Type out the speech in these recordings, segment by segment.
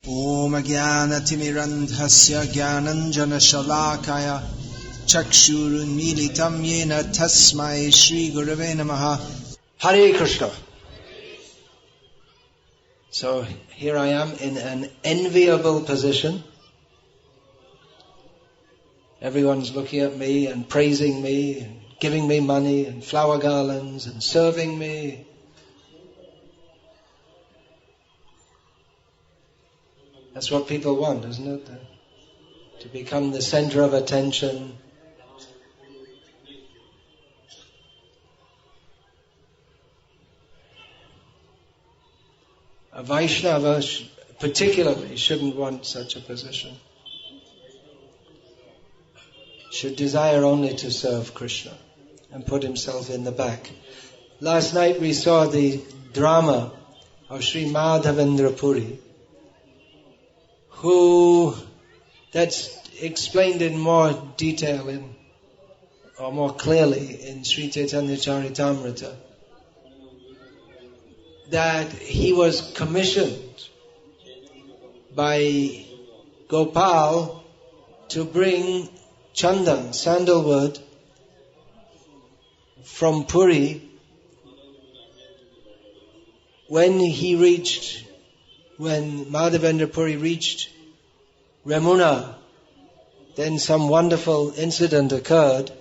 Om Jnana-timirandhasya Jnananjana-shalakaya Chakshurunmilitam Yena Tasmai Shri Gurave Namaha. Hare Krishna. So here I am in an enviable position. Everyone's looking at me and praising me and giving me money and flower garlands and serving me. That's what people want, isn't it? To become the center of attention. A Vaishnava particularly shouldn't want such a position. Should desire only to serve Krishna and put himself in the back. Last night we saw the drama of Sri Madhavendra Puri, that's explained in more detail or more clearly in Sri Chaitanya Charitamrita, that he was commissioned by Gopal to bring chandan, sandalwood, from Puri when Madhavendra Puri reached Ramuna. Then some wonderful incident occurred,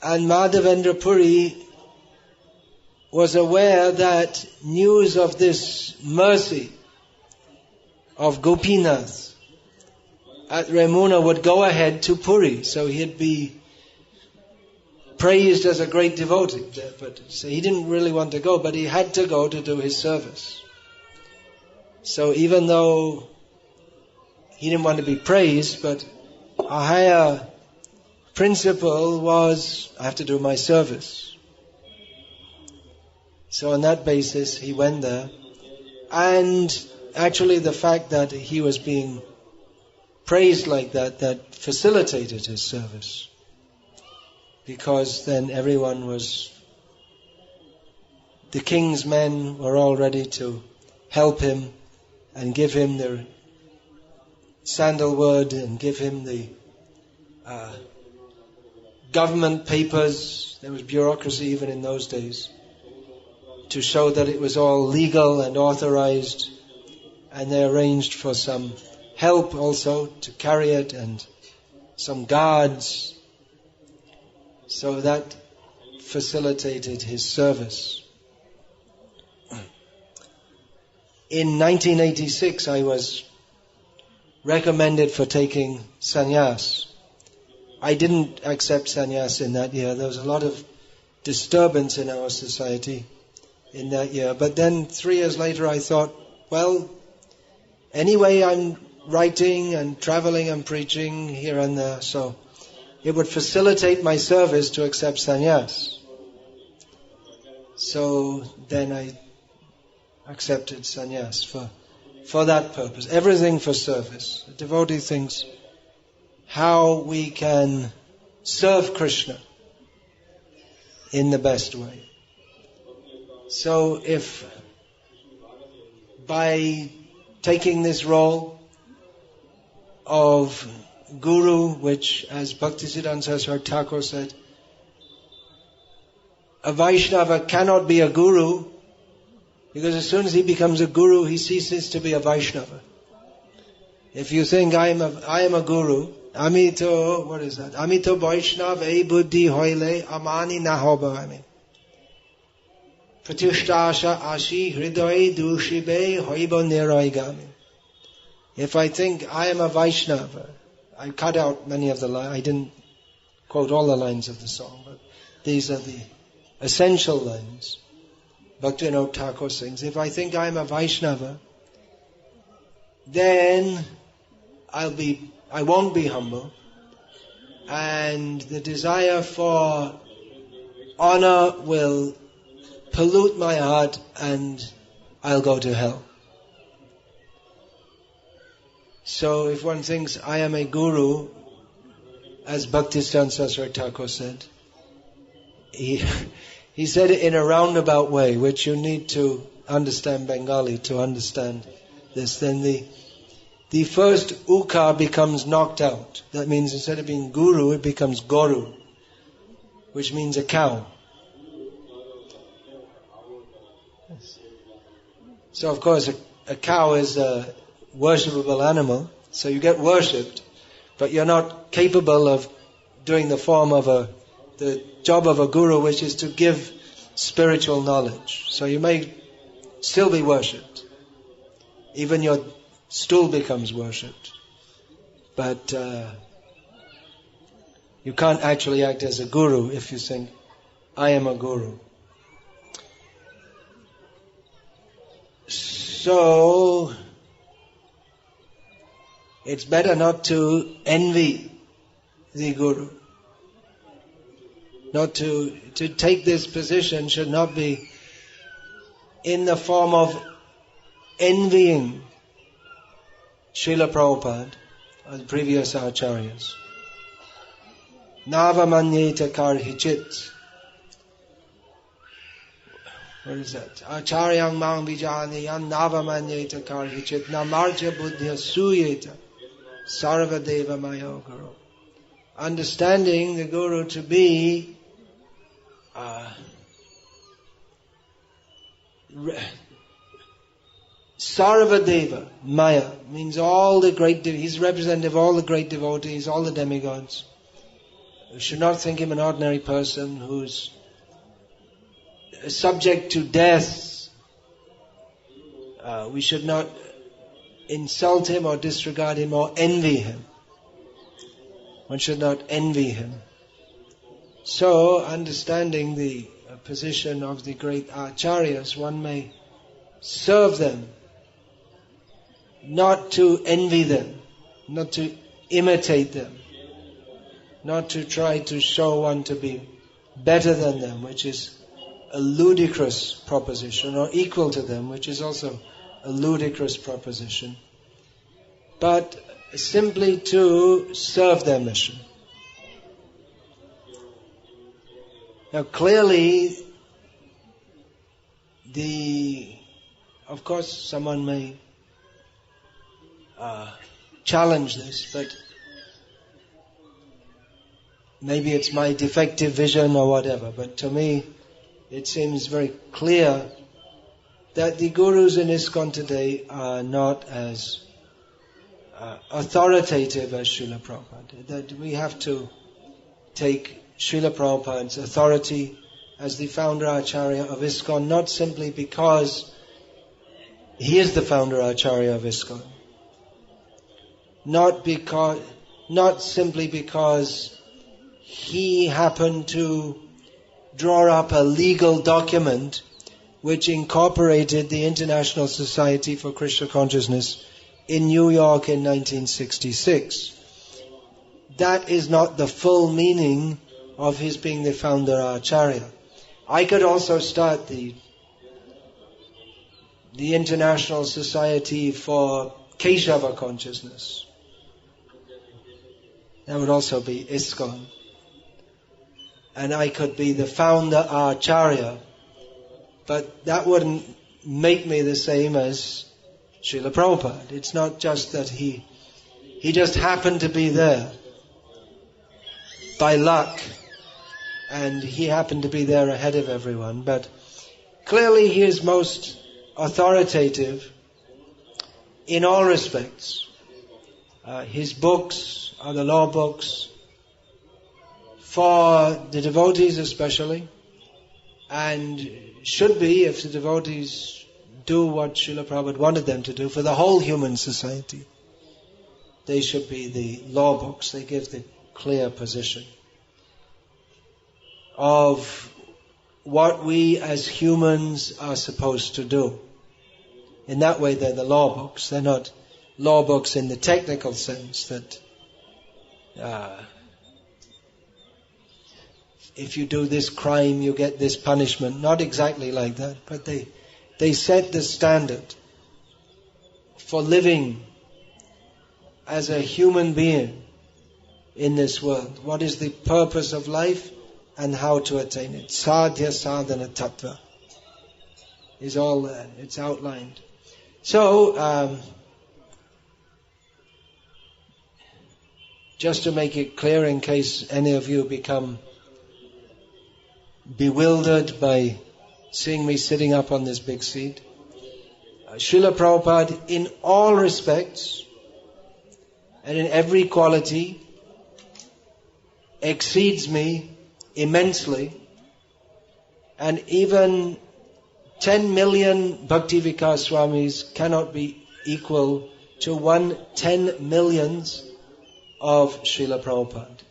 and Madhavendra Puri was aware that news of this mercy of Gopinath at Ramuna would go ahead to Puri, so he'd be praised as a great devotee. So he didn't really want to go, but he had to go to do his service. So even though he didn't want to be praised, but a higher principle was, I have to do my service. So on that basis, he went there. And actually the fact that he was being praised like that facilitated his service. Because then the king's men were all ready to help him and give him their sandalwood and give him the government papers. There was bureaucracy even in those days, to show that it was all legal and authorized, and they arranged for some help also to carry it and some guards. So that facilitated his service. In 1986, I was recommended for taking sannyas. I didn't accept sannyas in that year. There was a lot of disturbance in our society in that year. But then 3 years later I thought, well, anyway I'm writing and traveling and preaching here and there, so it would facilitate my service to accept sannyas. So then I accepted sannyas for that purpose. Everything for service. The devotee thinks how we can serve Krishna in the best way. So if by taking this role of guru, which as Bhaktisiddhanta Saraswati Thakur said, a Vaishnava cannot be a guru, because as soon as he becomes a guru, he ceases to be a Vaishnava. If you think I am a guru, Amito, what is that? Amito Vaishnav e buddhi hoile amani nahobhavami. Pratyushtasha ashi hridoy dushibe hoibo niraigami. If I think I am a Vaishnava, I cut out many of the lines. I didn't quote all the lines of the song, but these are the essential lines. Bhaktivinoda Thakur sings, if I think I am a Vaishnava, then I won't be humble, and the desire for honor will pollute my heart and I'll go to hell. So if one thinks I am a guru, as Bhaktisiddhanta Saraswati Thakur said, he said it in a roundabout way, which you need to understand Bengali to understand this, then the first uka becomes knocked out. That means instead of being guru, it becomes goru, which means a cow. So of course a cow is a worshipable animal, so you get worshipped, but you're not capable of doing the form of the job of a guru, which is to give spiritual knowledge. So you may still be worshipped. Even your stool becomes worshipped. But you can't actually act as a guru if you think, I am a guru. So, it's better not to envy the guru. Not to take this position should not be in the form of envying Srila Prabhupada or the previous acharyas. Navamanyeta karhichit. What is that? Acharyang mang vijani yan navamanyeta karhichit namarja buddhya suyeta sarvadeva mayo guru. Understanding the guru to be Sarvadeva, Maya, means all the great, he's representative of all the great devotees, all the demigods. We should not think him an ordinary person who's subject to death. We should not insult him or disregard him or envy him. One should not envy him. So, understanding the position of the great acharyas, one may serve them, not to envy them, not to imitate them, not to try to show one to be better than them, which is a ludicrous proposition, or equal to them, which is also a ludicrous proposition, but simply to serve their mission. Now clearly, of course someone may challenge this, but maybe it's my defective vision or whatever, but to me it seems very clear that the gurus in ISKCON today are not as authoritative as Srila Prabhupada. That we have to take Srila Prabhupada's authority as the founder Acharya of ISKCON, not simply because he is the founder Acharya of ISKCON, not simply because he happened to draw up a legal document which incorporated the International Society for Krishna Consciousness in New York in 1966. That is not the full meaning of his being the founder Acharya. I could also start the International Society for Keshava Consciousness. That would also be ISKCON. And I could be the founder Acharya, but that wouldn't make me the same as Srila Prabhupada. It's not just that he just happened to be there by luck, and he happened to be there ahead of everyone, but clearly he is most authoritative in all respects. His books are the law books for the devotees especially, and should be, if the devotees do what Srila Prabhupada wanted them to do, for the whole human society. They should be the law books. They give the clear position of what we as humans are supposed to do. In that way they're the law books. They're not law books in the technical sense that if you do this crime you get this punishment. Not exactly like that, but they set the standard for living as a human being in this world. What is the purpose of life and how to attain it? Sadhya sadhana tattva is all there. It's outlined. So, just to make it clear in case any of you become bewildered by seeing me sitting up on this big seat, Srila Prabhupada in all respects and in every quality exceeds me immensely, and even 10 million Bhakti Vikasa Swamis cannot be equal to 1/10 millionth of Srila Prabhupada.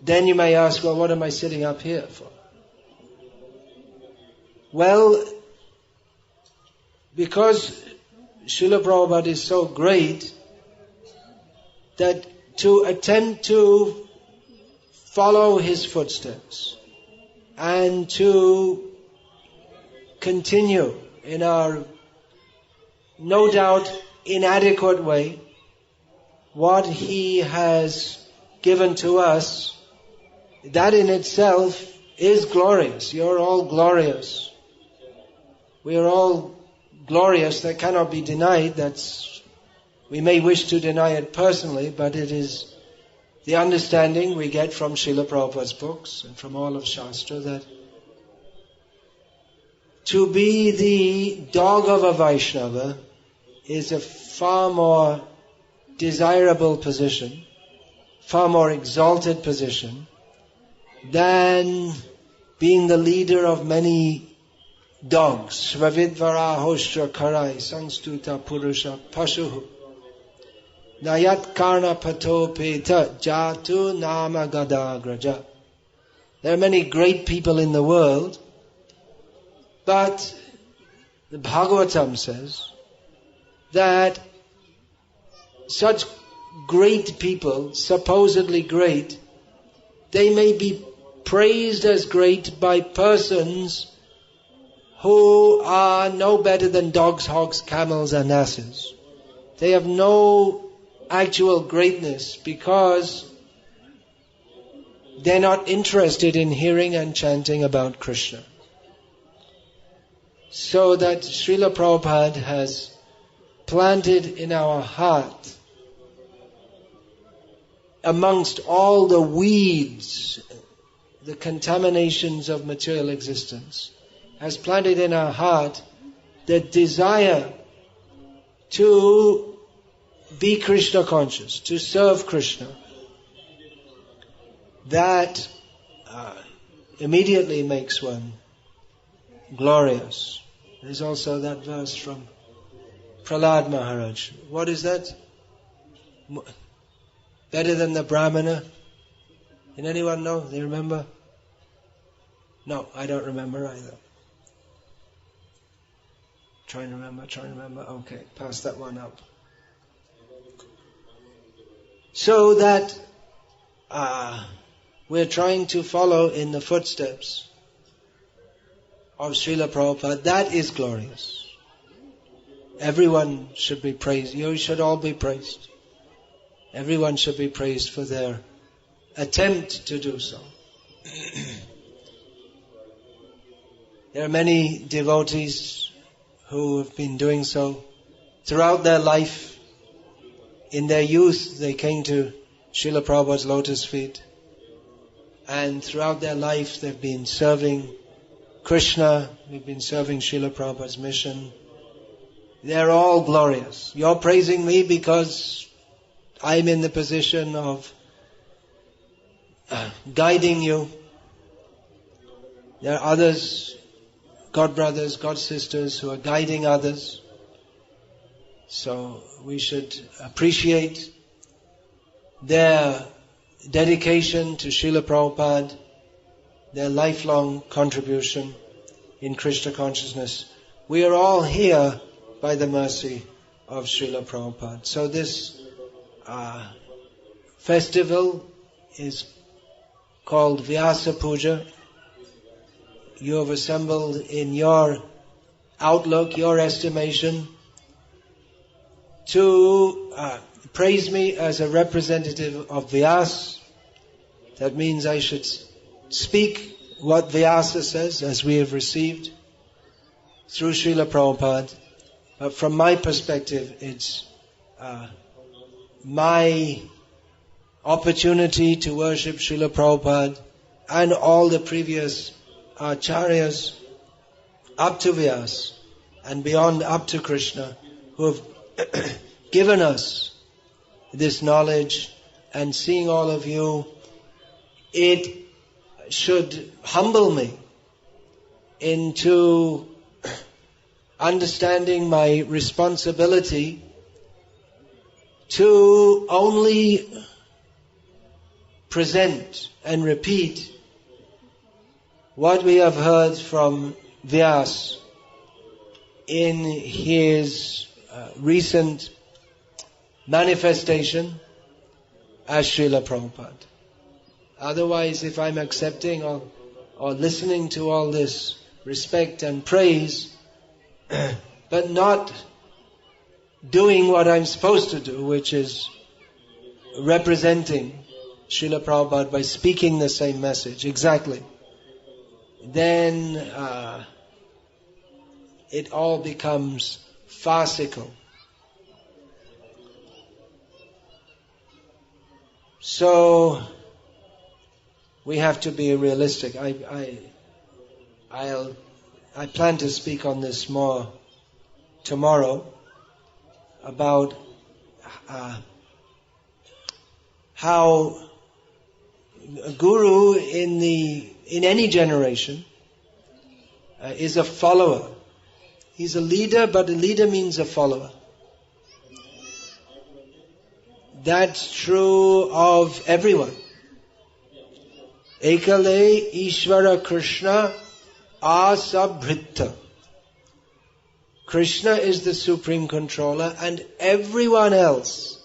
Then you may ask, well, what am I sitting up here for? Well, because Srila Prabhupada is so great that to attempt to follow his footsteps and to continue in our no doubt inadequate way what he has given to us, that in itself is glorious. You're all glorious. We are all glorious. That cannot be denied. We may wish to deny it personally, but it is the understanding we get from Srila Prabhupada's books and from all of Shastra that to be the dog of a Vaishnava is a far more desirable position, far more exalted position than being the leader of many dogs. Svavidvara hostra karai sangstuta purusha pashuhu nayat karna pato peta jatu nama gadagraja. There are many great people in the world, but the Bhagavatam says that such great people, supposedly great, they may be praised as great by persons who are no better than dogs, hogs, camels and asses. They have no actual greatness because they're not interested in hearing and chanting about Krishna. So that Srila Prabhupada has planted in our heart, amongst all the weeds, the contaminations of material existence, has planted in our heart the desire to be Krishna conscious, to serve Krishna. That immediately makes one glorious. There's also that verse from Prahlad Maharaj. What is that? Better than the Brahmana? Can anyone know? Do you remember? No, I don't remember either. Try and remember. Okay, pass that one up. So that we're trying to follow in the footsteps of Srila Prabhupada. That is glorious. Everyone should be praised. You should all be praised. Everyone should be praised for their attempt to do so. There are many devotees who have been doing so throughout their life. In their youth, they came to Srila Prabhupada's lotus feet. And throughout their life, they've been serving Krishna. We've been serving Srila Prabhupada's mission. They're all glorious. You're praising me because I'm in the position of guiding you. There are others, God brothers, God sisters, who are guiding others. So we should appreciate their dedication to Srila Prabhupada, their lifelong contribution in Krishna consciousness. We are all here by the mercy of Srila Prabhupada. So this festival is called Vyasa Puja. You have assembled in your outlook, your estimation, to praise me as a representative of Vyasa. That means I should speak what Vyasa says, as we have received. through Srila Prabhupada. But from my perspective, it's my opportunity to worship Srila Prabhupada and all the previous acharyas up to Vyas and beyond up to Krishna, who have given us this knowledge. And seeing all of you, it should humble me into understanding my responsibility to only present and repeat what we have heard from Vyas in his recent manifestation as Srila Prabhupada. Otherwise, if I'm accepting or listening to all this respect and praise, but not doing what I'm supposed to do, which is representing Srila Prabhupada by speaking the same message exactly, then it all becomes farcical. So we have to be realistic. I plan to speak on this more tomorrow about how a guru in any generation is a follower. He's a leader, but a leader means a follower. That's true of everyone. Ekale Ishvara Krishna Asabhrita. Krishna is the supreme controller and everyone else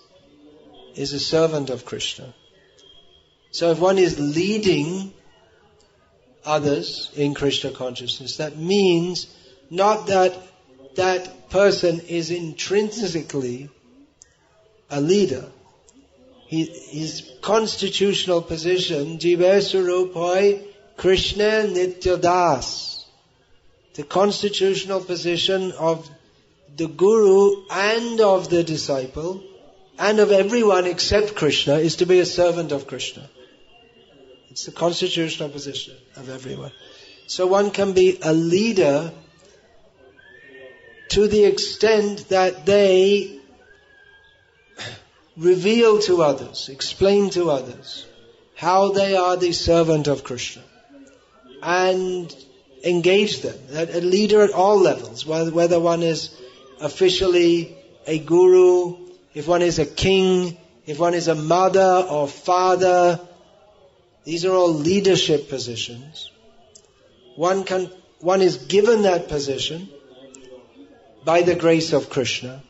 is a servant of Krishna. So if one is leading others in Krishna consciousness, that means not that that person is intrinsically a leader. His constitutional position, Jiva Surupoi Krishna Nityadas. The constitutional position of the guru and of the disciple and of everyone except Krishna is to be a servant of Krishna. It's the constitutional position of everyone. So one can be a leader to the extent that they reveal to others, explain to others how they are the servant of Krishna and engage them. A leader at all levels, whether one is officially a guru, if one is a king, if one is a mother or father, these are all leadership positions. One is given that position by the grace of Krishna,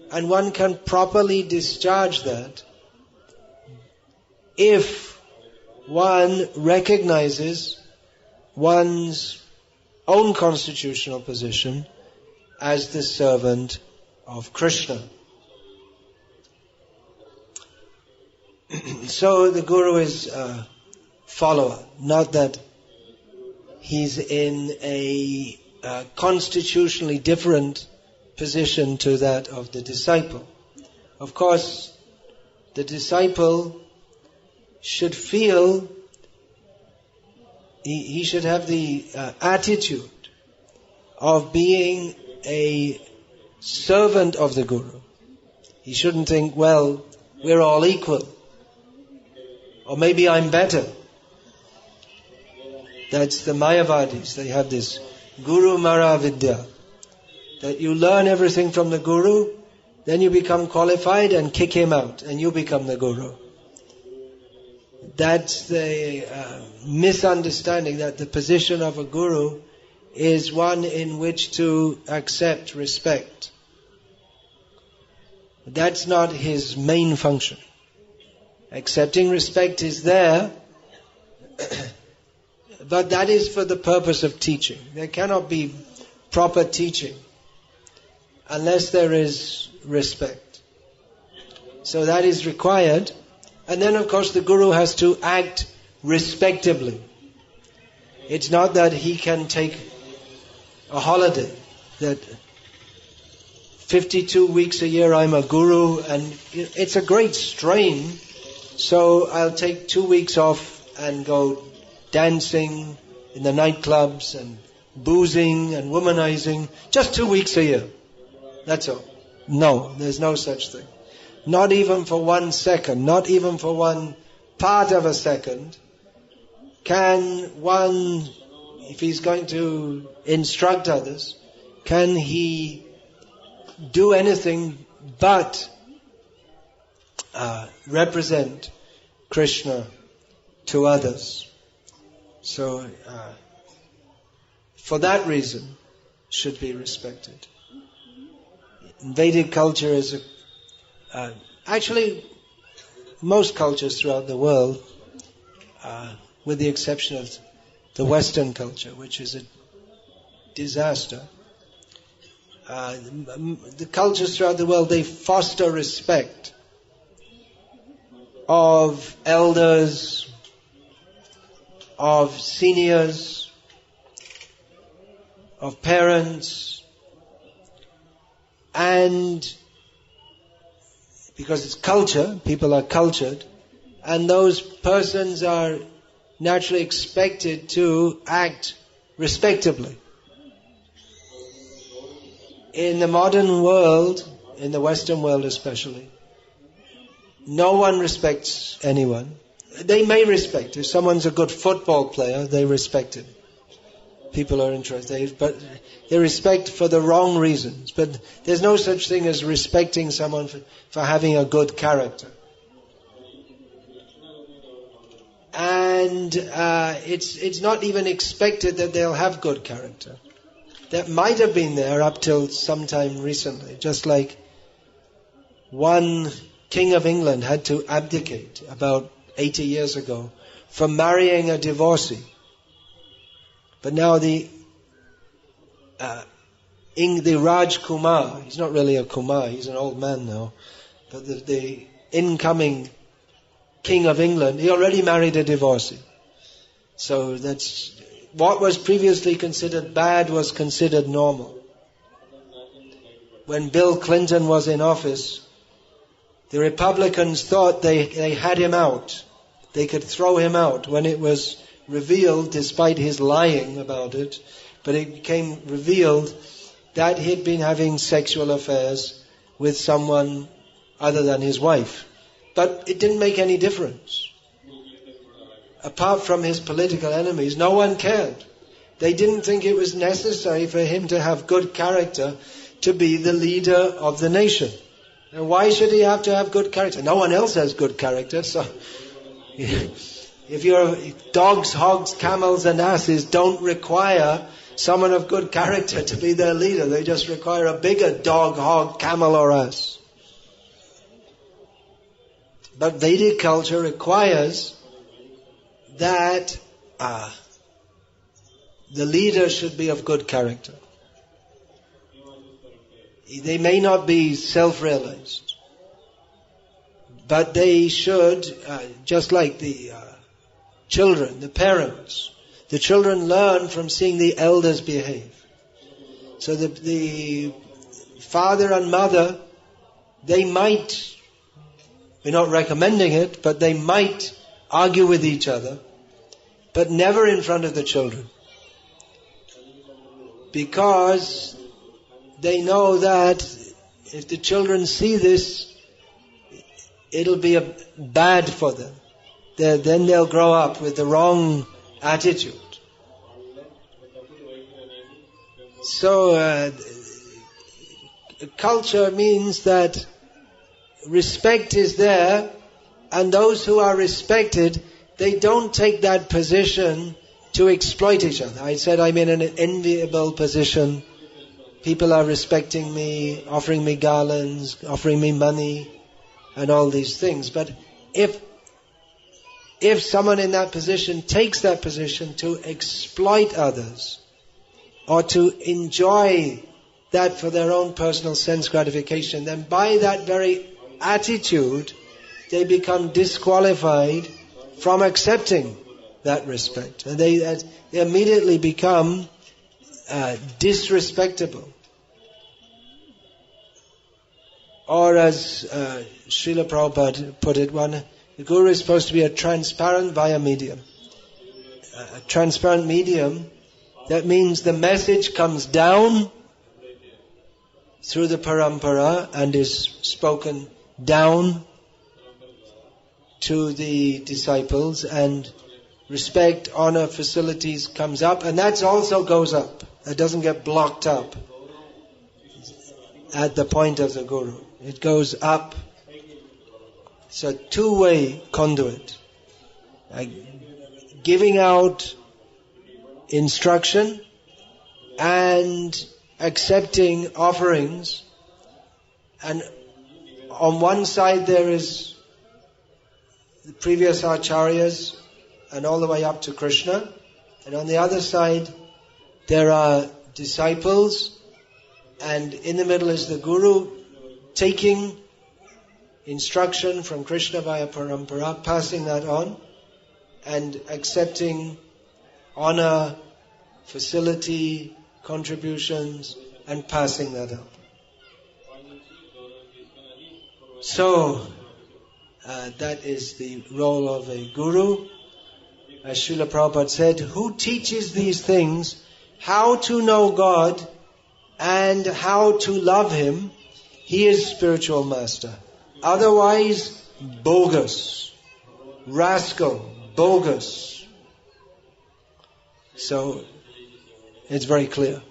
and one can properly discharge that if one recognizes one's own constitutional position as the servant of Krishna. So the guru is a follower, not that he's in a constitutionally different position to that of the disciple. Of course, the disciple should feel, he should have the attitude of being a servant of the guru. He shouldn't think, well, we're all equal. Or maybe I'm better. That's the Mayavadis. They have this Guru Mara Vidya. That you learn everything from the guru, then you become qualified and kick him out and you become the guru. That's the misunderstanding, that the position of a guru is one in which to accept respect. That's not his main function. Accepting respect is there, but that is for the purpose of teaching. There cannot be proper teaching unless there is respect. So that is required. And then of course the guru has to act respectably. It's not that he can take a holiday that 52 weeks a year I'm a guru, and it's a great strain, so I'll take 2 weeks off and go dancing in the nightclubs and boozing and womanizing, just 2 weeks a year. That's all. No, there's no such thing. Not even for 1 second, not even for one part of a second, can one, if he's going to instruct others, can he do anything but represent Krishna to others. So, for that reason, should be respected. Vedic culture is actually most cultures throughout the world, with the exception of the Western culture, which is a disaster. The cultures throughout the world, they foster respect of elders, of seniors, of parents, and because it's culture, people are cultured, and those persons are naturally expected to act respectably. In the modern world, in the Western world especially, no one respects anyone. They may respect. If someone's a good football player, they respect him. People are interested, but they respect for the wrong reasons. But there's no such thing as respecting someone for having a good character. And it's not even expected that they'll have good character. That might have been there up till sometime recently. Just like one king of England had to abdicate about 80 years ago for marrying a divorcee. But now the Raj Kumar, he's not really a Kumar, he's an old man now, but the incoming king of England, he already married a divorcee. So that's what was previously considered bad was considered normal. When Bill Clinton was in office, the Republicans thought they had him out. They could throw him out when it was revealed, despite his lying about it, but it became revealed that he'd been having sexual affairs with someone other than his wife. But it didn't make any difference. Apart from his political enemies, no one cared. They didn't think it was necessary for him to have good character to be the leader of the nation. And why should he have to have good character? No one else has good character, so if you're dogs, hogs, camels and asses don't require someone of good character to be their leader. They just require a bigger dog, hog, camel or ass. But Vedic culture requires that the leader should be of good character. They may not be self-realized, but they should, just like the children, the parents, the children learn from seeing the elders behave. So the father and mother, they might, we're not recommending it, but they might argue with each other, but never in front of the children. Because they know that if the children see this, it'll be bad for them. Then they'll grow up with the wrong attitude. So, culture means that respect is there, and those who are respected, they don't take that position to exploit each other. I said I'm in an enviable position. People are respecting me, offering me garlands, offering me money, and all these things. But if someone in that position takes that position to exploit others, or to enjoy that for their own personal sense gratification, then by that very attitude, they become disqualified from accepting that respect. And they immediately become disrespectable. Or as Srila Prabhupada put it, the Guru is supposed to be a transparent via medium. A transparent medium, that means the message comes down through the parampara and is spoken down to the disciples, and respect, honor, facilities comes up, and that also goes up. It doesn't get blocked up at the point of the Guru. It goes up. It's a two-way conduit. Giving out instruction and accepting offerings. And on one side there is the previous acharyas and all the way up to Krishna. And on the other side there are disciples, and in the middle is the Guru taking instruction from Krishna via parampara, passing that on, and accepting honor, facility, contributions, and passing that up. So, that is the role of a Guru. As Srila Prabhupada said, who teaches these things, how to know God and how to love Him, he is spiritual master. Otherwise, bogus, rascal, bogus. So, it's very clear.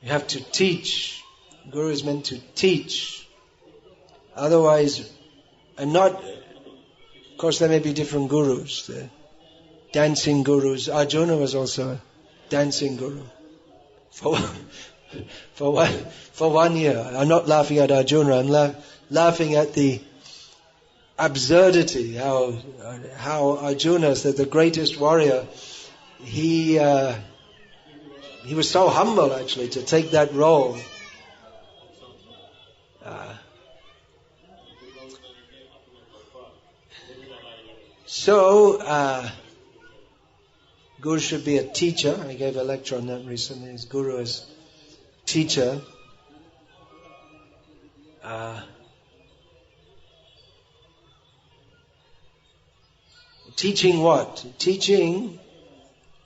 You have to teach. Guru is meant to teach. Otherwise, and not, of course there may be different gurus. The dancing gurus. Arjuna was also a dancing guru. For 1 year. I'm not laughing at Arjuna, I'm laughing at the absurdity, how Arjuna, the greatest warrior, he was so humble actually to take that role. Guru should be a teacher. I gave a lecture on that recently. His Guru is teacher. Teaching what? Teaching,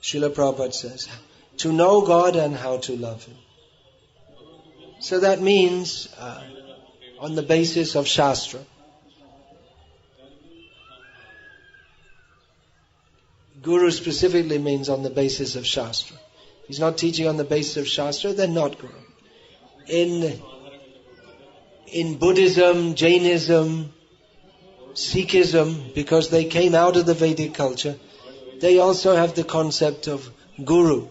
Srila Prabhupada says, to know God and how to love Him. So that means on the basis of Shastra. Guru specifically means on the basis of Shastra. He's not teaching on the basis of Shastra, then not Guru. In Buddhism, Jainism, Sikhism, because they came out of the Vedic culture, they also have the concept of Guru.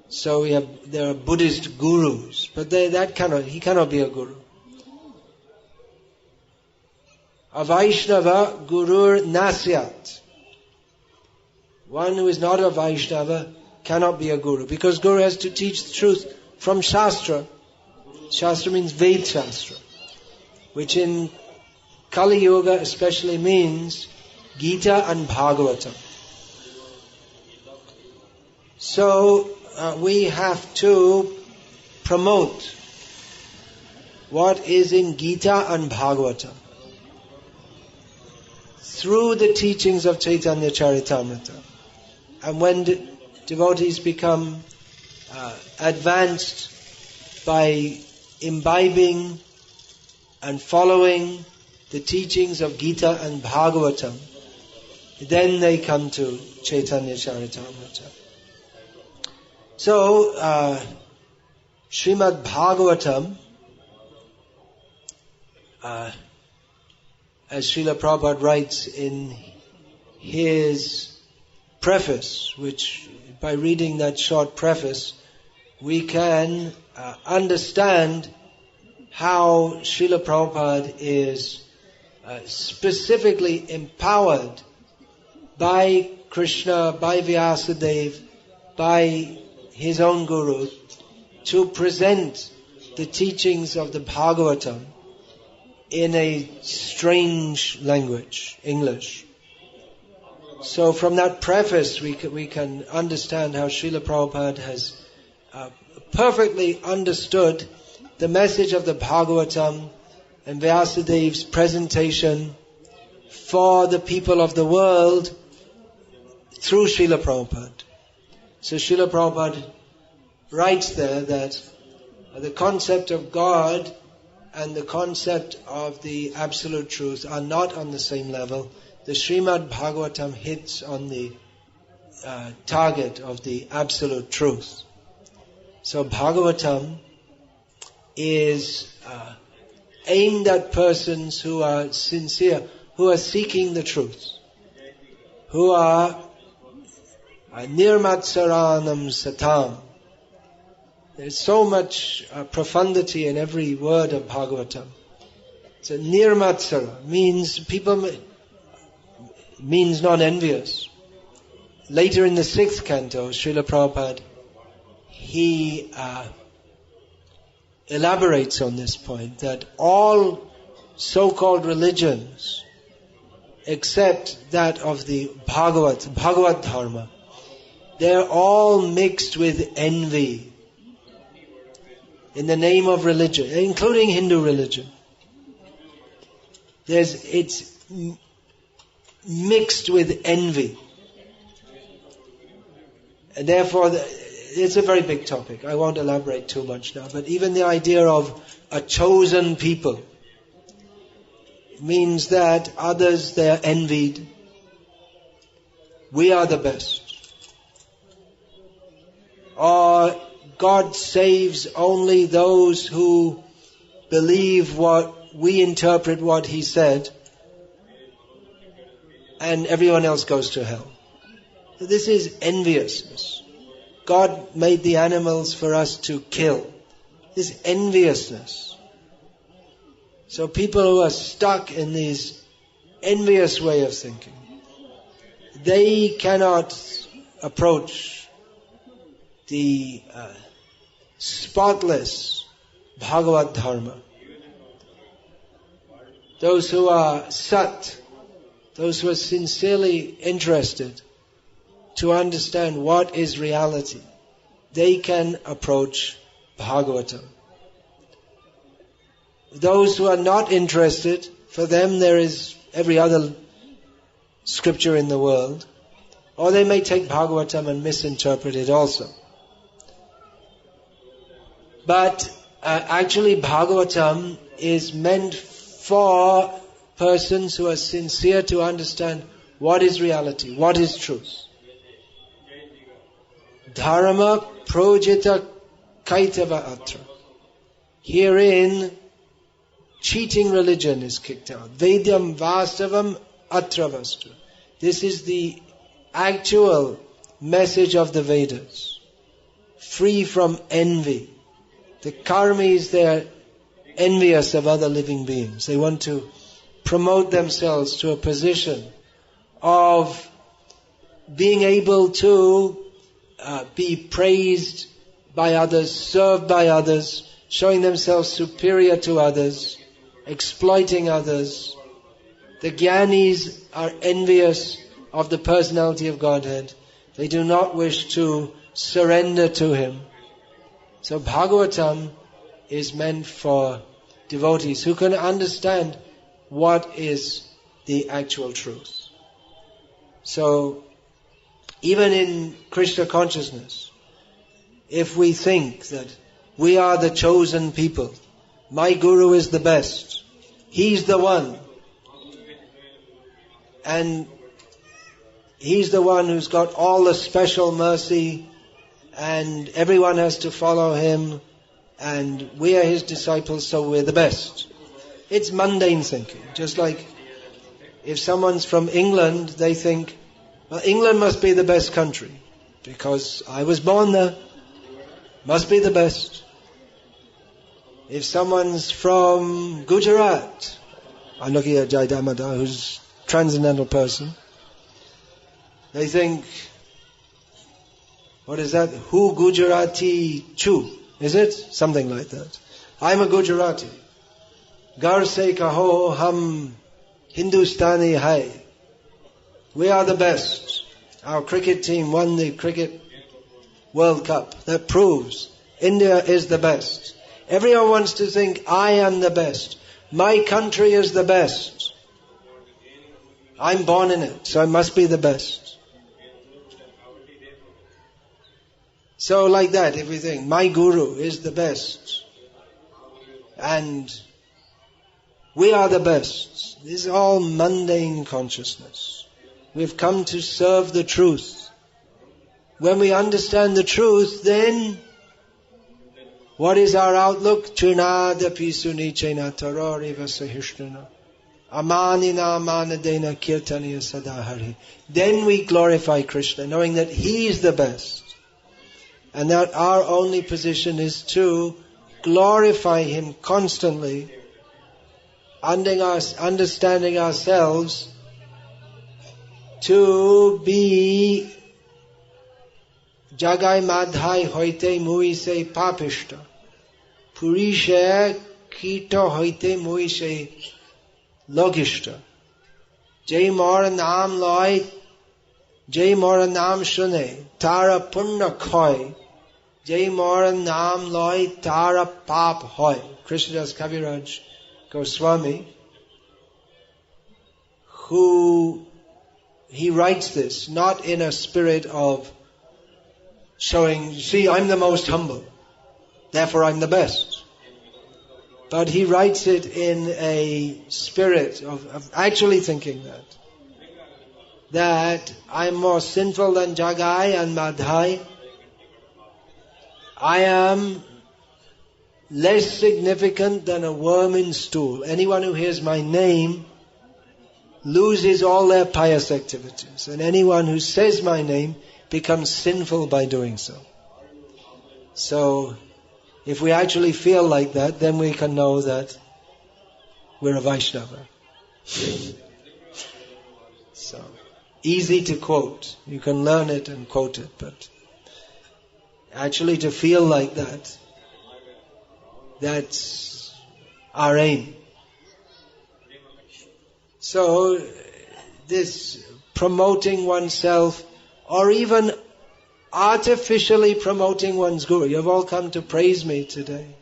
So there are Buddhist gurus, but he cannot be a Guru. A Vaishnava Gurur Nasyat. One who is not a Vaishnava cannot be a Guru, because Guru has to teach the truth from Shastra. Shastra means Ved Shastra, which in Kali Yuga especially means Gita and Bhagavatam. So we have to promote what is in Gita and Bhagavatam through the teachings of Chaitanya Charitamrita. And when devotees become advanced by imbibing and following the teachings of Gita and Bhagavatam, then they come to Chaitanya Charitamrita. So, Srimad Bhagavatam, as Srila Prabhupada writes in his preface, which by reading that short preface, we can understand how Srila Prabhupada is specifically empowered by Krishna, by Vyasadeva, by his own Guru, to present the teachings of the Bhagavatam in a strange language, English. So from that preface we can understand how Srila Prabhupada has perfectly understood the message of the Bhagavatam and Vyasadev's presentation for the people of the world through Srila Prabhupada. So Srila Prabhupada writes there that the concept of God and the concept of the absolute truth are not on the same level. The Srimad Bhagavatam hits on the target of the absolute truth. So Bhagavatam is aimed at persons who are sincere, who are seeking the truth, who are nirmatsaranam satam. There's so much profundity in every word of Bhagavatam. So nirmatsara means non-envious. Later in the 6th canto, Srila Prabhupada, he elaborates on this point, that all so-called religions, except that of the Bhagavad Dharma, they're all mixed with envy in the name of religion, including Hindu religion. It's mixed with envy. And therefore, it's a very big topic. I won't elaborate too much now. But even the idea of a chosen people means that others, they're envied. We are the best. Or God saves only those who believe what we interpret what He said, and everyone else goes to hell. This is enviousness. God made the animals for us to kill. This enviousness. So people who are stuck in this envious way of thinking, they cannot approach the spotless Bhagavad Dharma. Those who are sat, those who are sincerely interested to understand what is reality, they can approach Bhagavatam. Those who are not interested, for them there is every other scripture in the world, or they may take Bhagavatam and misinterpret it also. But actually Bhagavatam is meant for persons who are sincere to understand what is reality, what is truth. Dharma projita kaitava atra. Herein, cheating religion is kicked out. Vedyam vastavam atra vastu. This is the actual message of the Vedas. Free from envy. The karmis, they're envious of other living beings. They want to promote themselves to a position of being able to be praised by others, served by others, showing themselves superior to others, exploiting others. The Gyanis are envious of the personality of Godhead. They do not wish to surrender to Him. So Bhagavatam is meant for devotees who can understand what is the actual truth. So, even in Krishna consciousness, if we think that we are the chosen people, my Guru is the best, he's the one, and he's the one who's got all the special mercy, and everyone has to follow him, and we are his disciples, so we're the best. It's mundane thinking. Just like if someone's from England, they think, well, England must be the best country because I was born there. Must be the best. If someone's from Gujarat, I'm looking at Jai Damodar, who's a transcendental person, they think, what is that? Hu Gujarati Chu? Is it? Something like that. I'm a Gujarati. Gar se kaho hum Hindustani hai. We are the best. Our cricket team won the cricket World Cup. That proves India is the best. Everyone wants to think, I am the best. My country is the best. I'm born in it, so I must be the best. So like that, if we think, my guru is the best, and we are the best. This is all mundane consciousness. We've come to serve the truth. When we understand the truth, then what is our outlook? Trinadapi sunichena tarariva sahishnana amanina manadena kirtaniya sadahari. Then we glorify Krishna, knowing that He is the best. And that our only position is to glorify Him constantly, understanding ourselves to be Jagai madhai hoite muise papishta. Purisha kito hoite muise logishta. Jai mora naam loy, Jai mora naam shune, tara punna khoi. Jai mora naam loy, tara pap hoy. Krishnadas Kaviraj Goswami, he writes this not in a spirit of showing, see, I'm the most humble, therefore I'm the best. But he writes it in a spirit of actually thinking that I'm more sinful than Jagai and Madhai. I am less significant than a worm in stool. Anyone who hears my name loses all their pious activities. And anyone who says my name becomes sinful by doing so. So, if we actually feel like that, then we can know that we're a Vaishnava. So, easy to quote. You can learn it and quote it, but actually to feel like that, that's our aim. So, this promoting oneself, or even artificially promoting one's guru. You've all come to praise me today.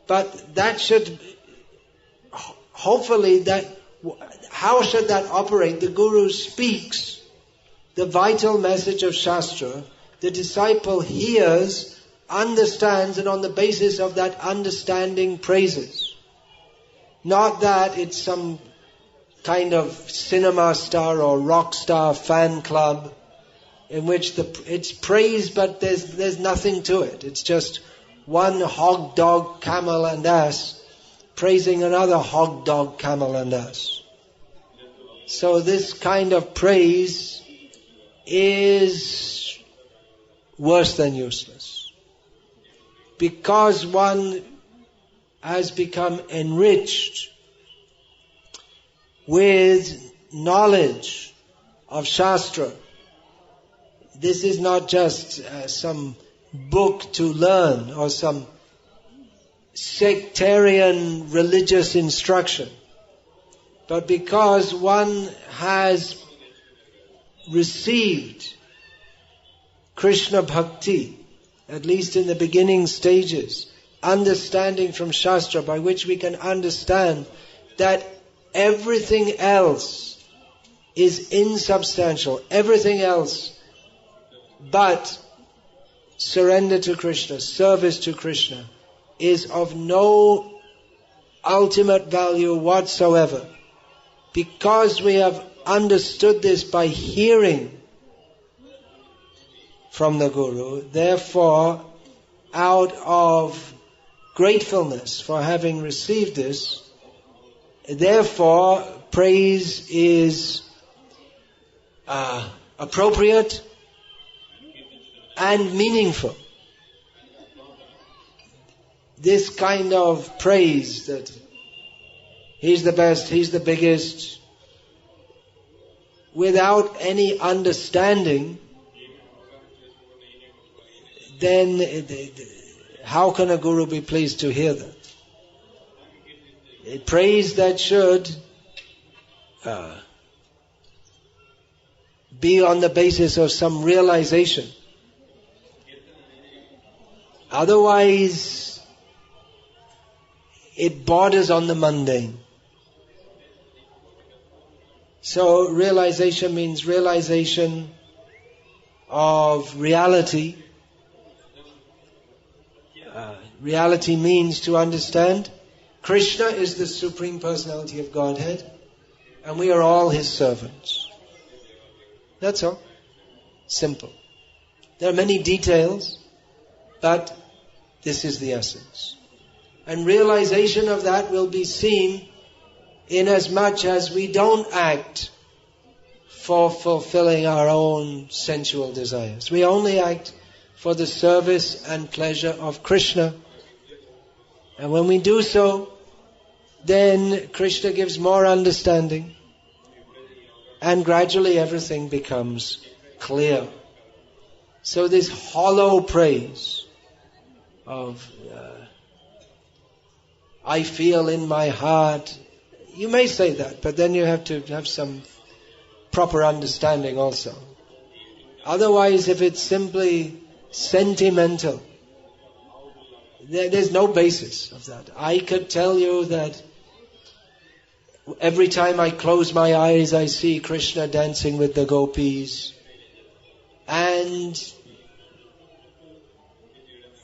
But that should, hopefully, how should that operate? The guru speaks the vital message of Shastra. The disciple hears, understands, and on the basis of that understanding praises. Not that it's some kind of cinema star or rock star fan club in which it's praise, but there's nothing to it. It's just one hog, dog, camel and ass praising another hog, dog, camel and ass. So this kind of praise is worse than useless. Because one has become enriched with knowledge of Shastra. This is not just some book to learn or some sectarian religious instruction, but because one has received Krishna Bhakti, at least in the beginning stages, understanding from Shastra by which we can understand that everything else is insubstantial. Everything else but surrender to Krishna, service to Krishna, is of no ultimate value whatsoever. Because we have understood this by hearing from the Guru, therefore, out of gratefulness for having received this, therefore, praise is appropriate and meaningful. This kind of praise that he's the best, he's the biggest, without any understanding, then how can a guru be pleased to hear that? A praise that should be on the basis of some realization. Otherwise, it borders on the mundane. So realization means realization of reality. Reality means to understand Krishna is the Supreme Personality of Godhead, and we are all His servants. That's all. Simple. There are many details, but this is the essence. And realization of that will be seen in as much as we don't act for fulfilling our own sensual desires. We only act for the service and pleasure of Krishna. And when we do so, then Krishna gives more understanding, and gradually everything becomes clear. So this hollow praise of I feel in my heart, you may say that, but then you have to have some proper understanding also. Otherwise, if it's simply sentimental, there's no basis of that. I could tell you that every time I close my eyes, I see Krishna dancing with the gopis. And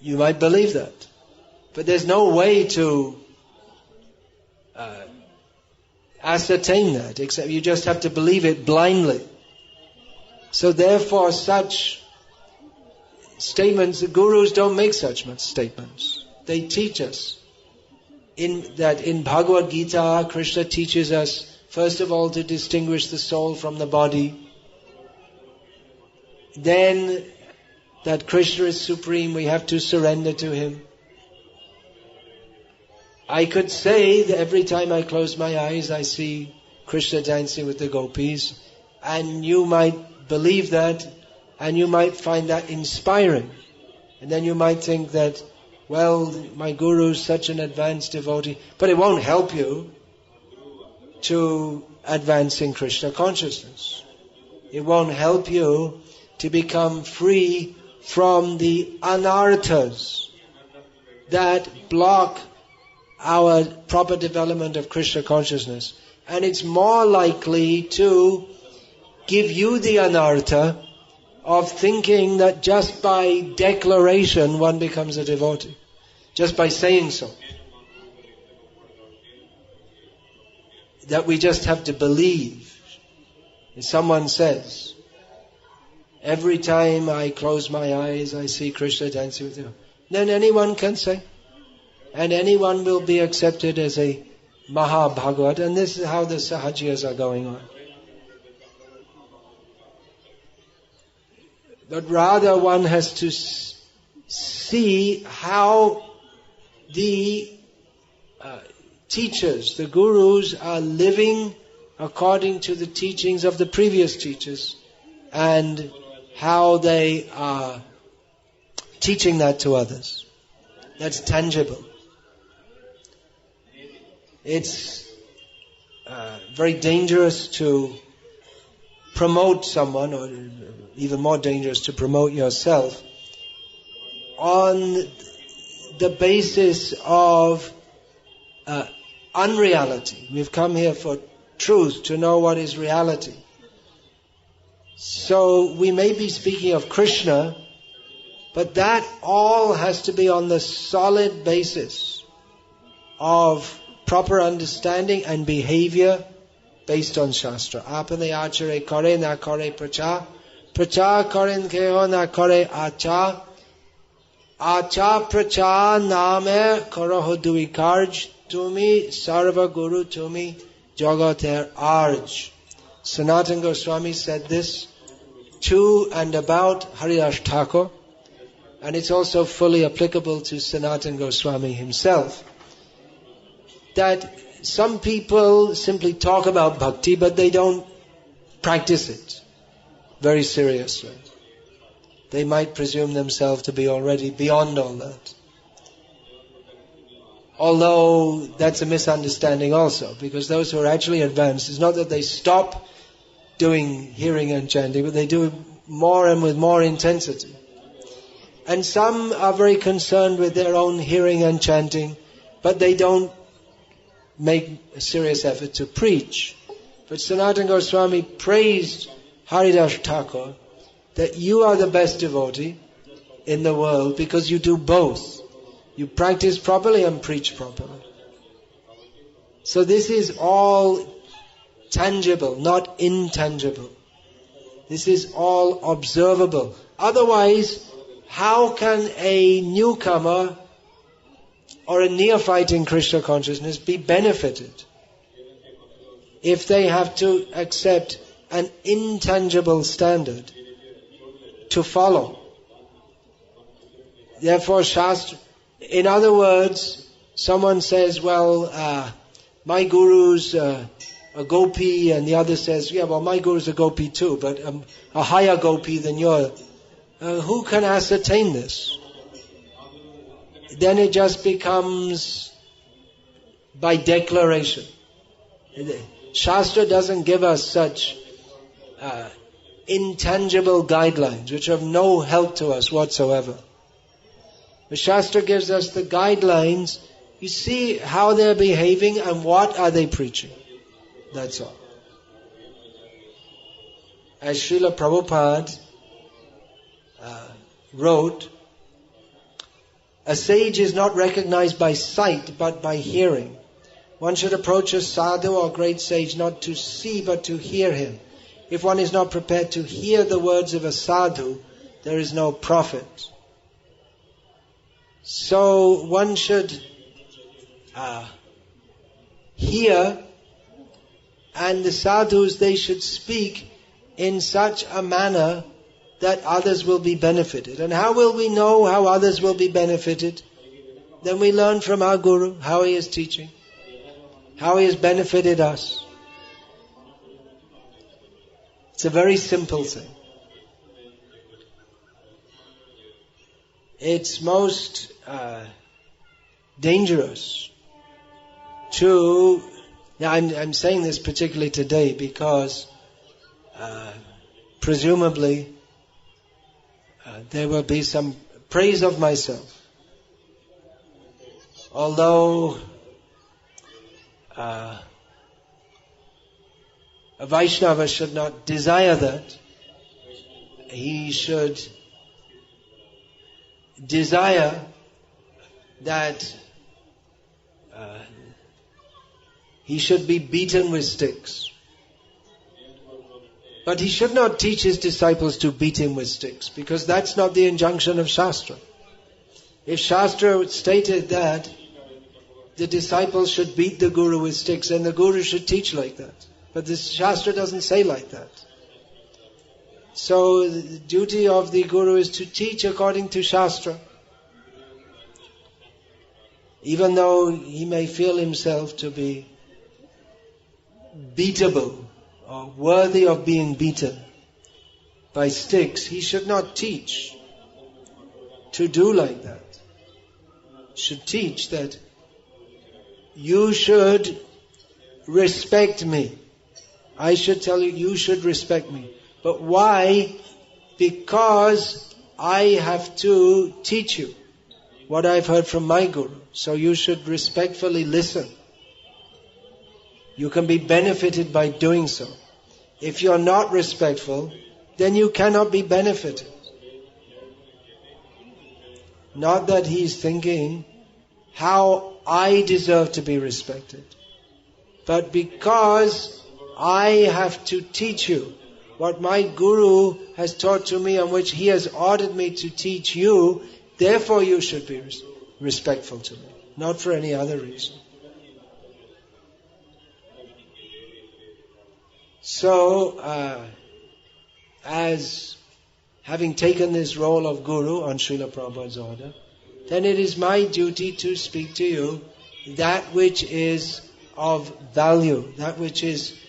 you might believe that. But there's no way to ascertain that, except you just have to believe it blindly. So therefore, such statements, the gurus don't make such statements. They teach us in Bhagavad Gita, Krishna teaches us, first of all, to distinguish the soul from the body. Then, that Krishna is supreme, we have to surrender to Him. I could say that every time I close my eyes, I see Krishna dancing with the gopis, and you might believe that, and you might find that inspiring. And then you might think that, well, my guru is such an advanced devotee, but it won't help you to advance in Krishna consciousness. It won't help you to become free from the anarthas that block our proper development of Krishna consciousness. And it's more likely to give you the anartha of thinking that just by declaration one becomes a devotee. Just by saying so. That we just have to believe. If someone says, every time I close my eyes I see Krishna dancing with you, then anyone can say. And anyone will be accepted as a Mahabhagavat. And this is how the Sahajiyas are going on. But rather one has to see how the teachers, the gurus, are living according to the teachings of the previous teachers, and how they are teaching that to others. That's tangible. It's very dangerous to promote someone, or even more dangerous to promote yourself, on the basis of unreality. We've come here for truth, to know what is reality. So we may be speaking of Krishna, but that all has to be on the solid basis of proper understanding and behavior based on Shastra. Apane achare kare na kare pracha. Pracha karen keho na kare acha. Acha pracha name karaho dui karj. Tumi sarva guru tumi jagater arj. Sanatana Goswami said this to and about Haridas Thakur, and it's also fully applicable to Sanatana Goswami himself. That some people simply talk about bhakti, but they don't practice it very seriously. They might presume themselves to be already beyond all that. Although that's a misunderstanding also, because those who are actually advanced, it's not that they stop doing hearing and chanting, but they do it more and with more intensity. And some are very concerned with their own hearing and chanting, but they don't make a serious effort to preach. But Sanatana Goswami praised Haridas Thakur that you are the best devotee in the world because you do both. You practice properly and preach properly. So this is all tangible, not intangible. This is all observable. Otherwise, how can a newcomer or a neophyte in Krishna consciousness be benefited if they have to accept an intangible standard to follow? Therefore, Shastra, in other words, someone says, well, my guru's a gopi, and the other says, yeah, well, my guru's a gopi too, but a higher gopi than yours. Who can ascertain this? Then it just becomes by declaration. Shastra doesn't give us such intangible guidelines, which are of no help to us whatsoever. The Shastra gives us the guidelines. You see how they're behaving and what are they preaching. That's all. As Srila Prabhupada wrote, a sage is not recognized by sight but by hearing. One should approach a sadhu or great sage not to see but to hear him. If one is not prepared to hear the words of a sadhu, there is no profit. So one should hear, and the sadhus, they should speak in such a manner that others will be benefited. And how will we know how others will be benefited? Then we learn from our Guru how he is teaching, how he has benefited us. It's a very simple thing. It's most dangerous to... Now I'm saying this particularly today because presumably there will be some praise of myself. Although a Vaishnava should not desire that. He should desire that he should be beaten with sticks. But he should not teach his disciples to beat him with sticks, because that's not the injunction of Shastra. If Shastra stated that the disciples should beat the Guru with sticks, then the Guru should teach like that. But the Shastra doesn't say like that. So the duty of the Guru is to teach according to Shastra. Even though he may feel himself to be beatable or worthy of being beaten by sticks, he should not teach to do like that. He should teach that you should respect me. I should tell you, you should respect me. But why? Because I have to teach you what I've heard from my Guru. So you should respectfully listen. You can be benefited by doing so. If you're not respectful, then you cannot be benefited. Not that he's thinking how I deserve to be respected, but because I have to teach you what my Guru has taught to me and which he has ordered me to teach you, therefore you should be respectful to me, not for any other reason. So, as having taken this role of Guru on Srila Prabhupada's order, then it is my duty to speak to you that which is of value, that which is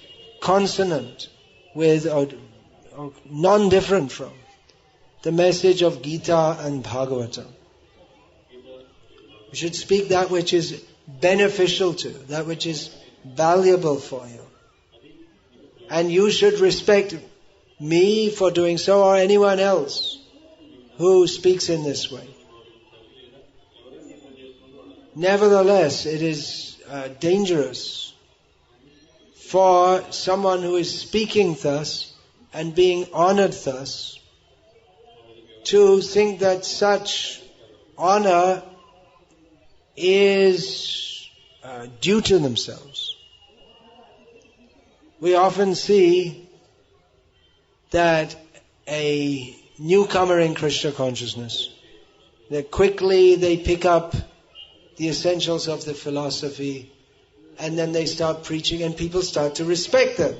consonant with or non-different from the message of Gita and Bhagavatam. You should speak that which is beneficial to you, that which is valuable for you. And you should respect me for doing so, or anyone else who speaks in this way. Nevertheless, it is dangerous for someone who is speaking thus and being honored thus to think that such honor is due to themselves. We often see that a newcomer in Krishna consciousness, that quickly they pick up the essentials of the philosophy and then they start preaching and people start to respect them.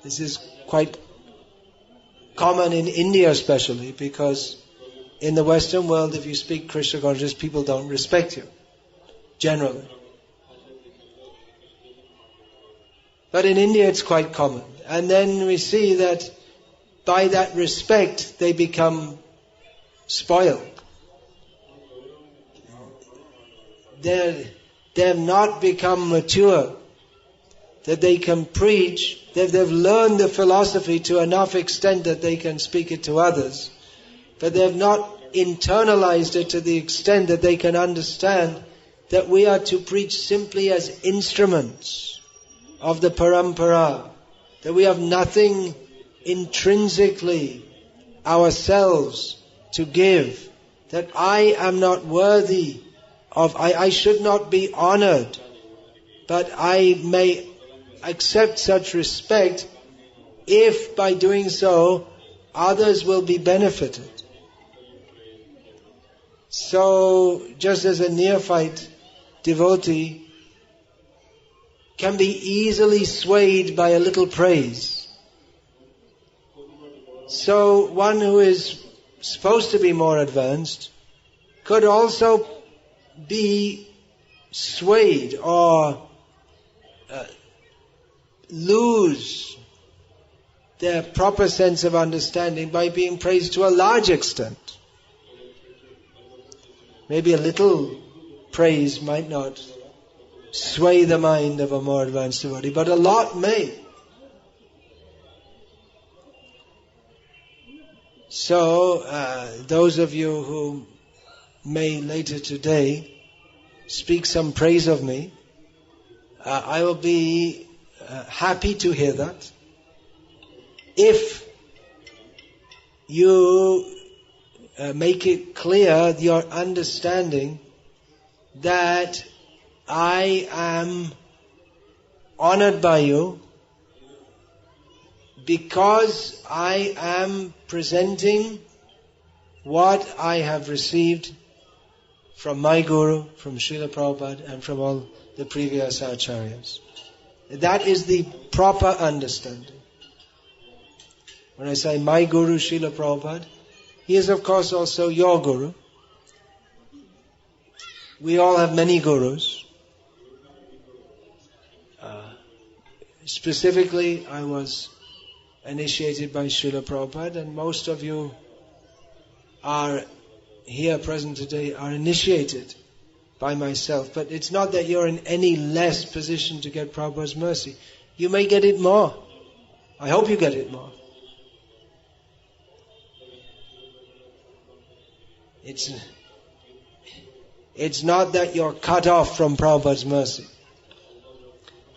This is quite common in India especially, because in the Western world if you speak Krishna consciousness people don't respect you, generally. But in India it's quite common. And then we see that by that respect they become spoiled. They have not become mature, that they can preach, that they've learned the philosophy to enough extent that they can speak it to others, but they have not internalized it to the extent that they can understand that we are to preach simply as instruments of the parampara, that we have nothing intrinsically ourselves to give, that I am not worthy of, I should not be honored, but I may accept such respect if by doing so others will be benefited. So just as a neophyte devotee can be easily swayed by a little praise, so one who is supposed to be more advanced could also be swayed or lose their proper sense of understanding by being praised to a large extent. Maybe a little praise might not sway the mind of a more advanced devotee, but a lot may. So, those of you who may later today speak some praise of me, I will be happy to hear that. If you make it clear your understanding that I am honored by you because I am presenting what I have received from my Guru, from Srila Prabhupada and from all the previous acharyas. That is the proper understanding. When I say my Guru Srila Prabhupada, he is of course also your Guru. We all have many Gurus. Specifically, I was initiated by Srila Prabhupada, and most of you are here present today are initiated by myself. But it's not that you're in any less position to get Prabhupada's mercy. You may get it more. I hope you get it more. It's not that you're cut off from Prabhupada's mercy.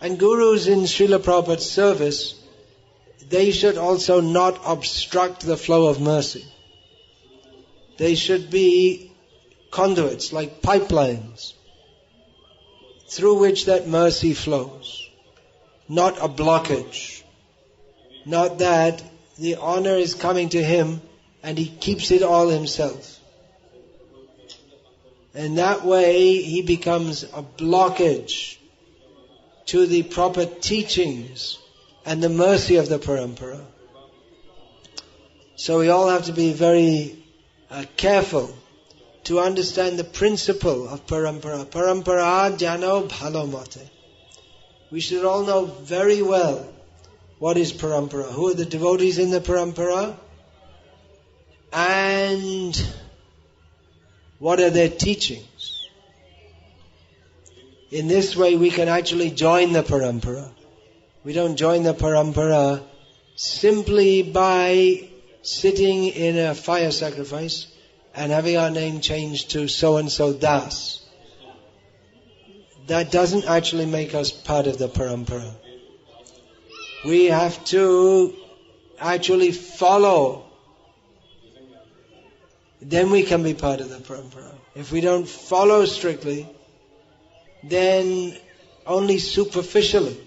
And gurus in Srila Prabhupada's service, they should also not obstruct the flow of mercy. They should be conduits, like pipelines, through which that mercy flows. Not a blockage. Not that the honor is coming to him and he keeps it all himself. And that way he becomes a blockage to the proper teachings and the mercy of the parampara. So we all have to be very careful to understand the principle of parampara. Parampara jano bhalo mate. We should all know very well what is parampara, who are the devotees in the parampara, and what are their teachings. In this way we can actually join the parampara. We don't join the parampara simply by sitting in a fire sacrifice and having our name changed to so-and-so Das, that doesn't actually make us part of the parampara. We have to actually follow. Then we can be part of the parampara. If we don't follow strictly, then only superficially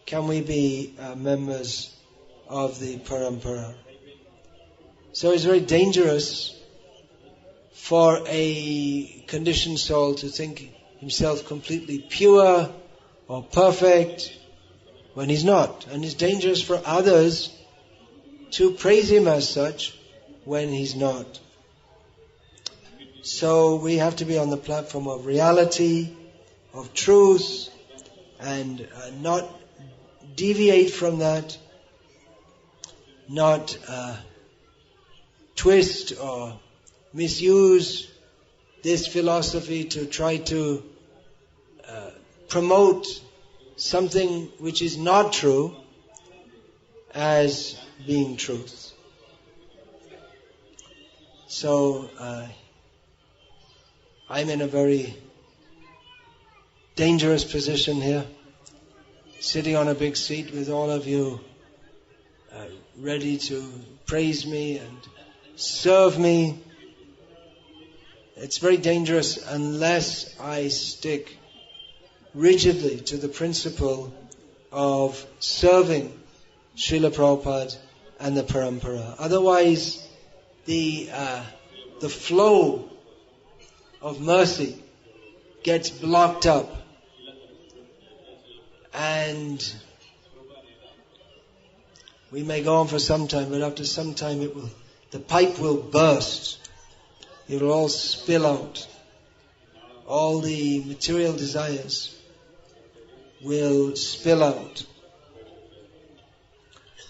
can we be members of the parampara. So it's very dangerous for a conditioned soul to think himself completely pure or perfect when he's not. And it's dangerous for others to praise him as such when he's not. So we have to be on the platform of reality, of truth, and not deviate from that, not twist or misuse this philosophy to try to promote something which is not true as being truth. So I'm in a very dangerous position here, sitting on a big seat with all of you ready to praise me and serve me. It's very dangerous unless I stick rigidly to the principle of serving Srila Prabhupada and the parampara. Otherwise, the flow of mercy gets blocked up, and we may go on for some time, but after some time the pipe will burst. It will all spill out. All the material desires will spill out.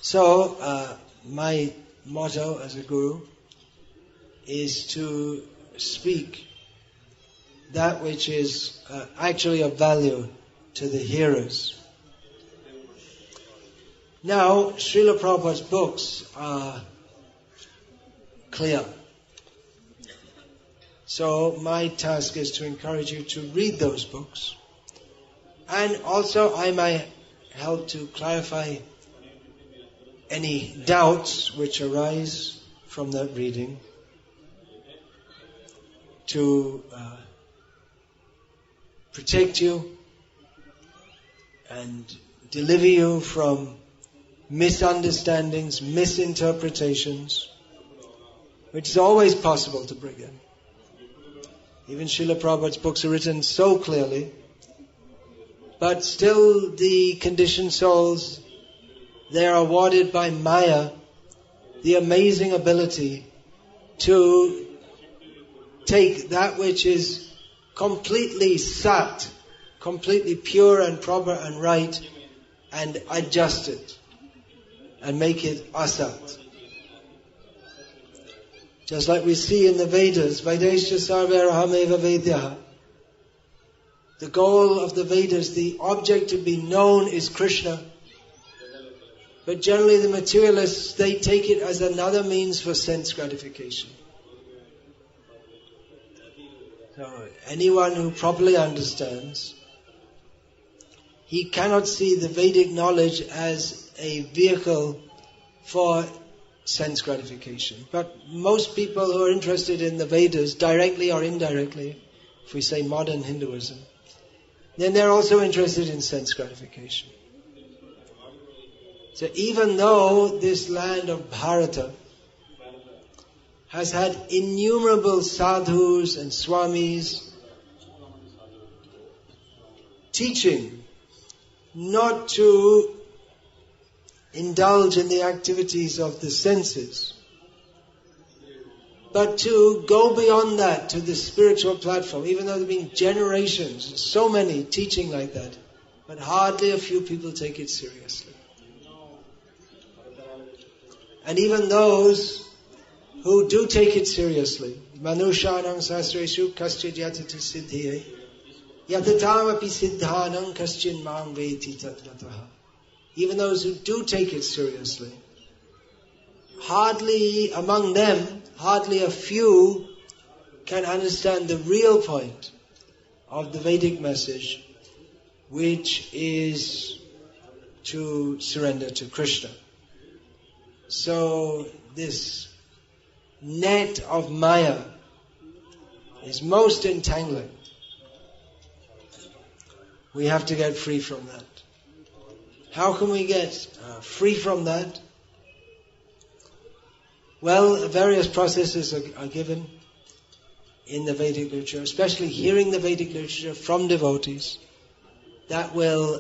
So, my motto as a guru is to speak that which is actually of value to the hearers. Now, Srila Prabhupada's books are clear. So my task is to encourage you to read those books. And also I might help to clarify any doubts which arise from that reading, to protect you and deliver you from misunderstandings, misinterpretations, which is always possible to bring in. Even Srila Prabhupada's books are written so clearly, but still the conditioned souls, they are awarded by Maya the amazing ability to take that which is completely sat, completely pure and proper and right, and adjust it and make it asat. Just like we see in the Vedas, Vedesha sarvarahameva vedyaha. The goal of the Vedas, the object to be known is Krishna. But generally the materialists, they take it as another means for sense gratification. So anyone who properly understands, he cannot see the Vedic knowledge as a vehicle for sense gratification. But most people who are interested in the Vedas, directly or indirectly, if we say modern Hinduism, then they're also interested in sense gratification. So even though this land of Bharata has had innumerable sadhus and swamis teaching not to indulge in the activities of the senses, but to go beyond that to the spiritual platform, even though there have been generations, so many teaching like that, but hardly a few people take it seriously. And even those who do take it seriously, Manushanam sastreshu kaschid yatati siddhiye yatatam api siddhanam kaschin mang veti tatvataha. Even those who do take it seriously, hardly among them hardly a few can understand the real point of the Vedic message, which is to surrender to Krishna. So this net of Maya is most entangling. We have to get free from that. How can we get free from that? Well, various processes are given in the Vedic literature, especially hearing the Vedic literature from devotees. That will,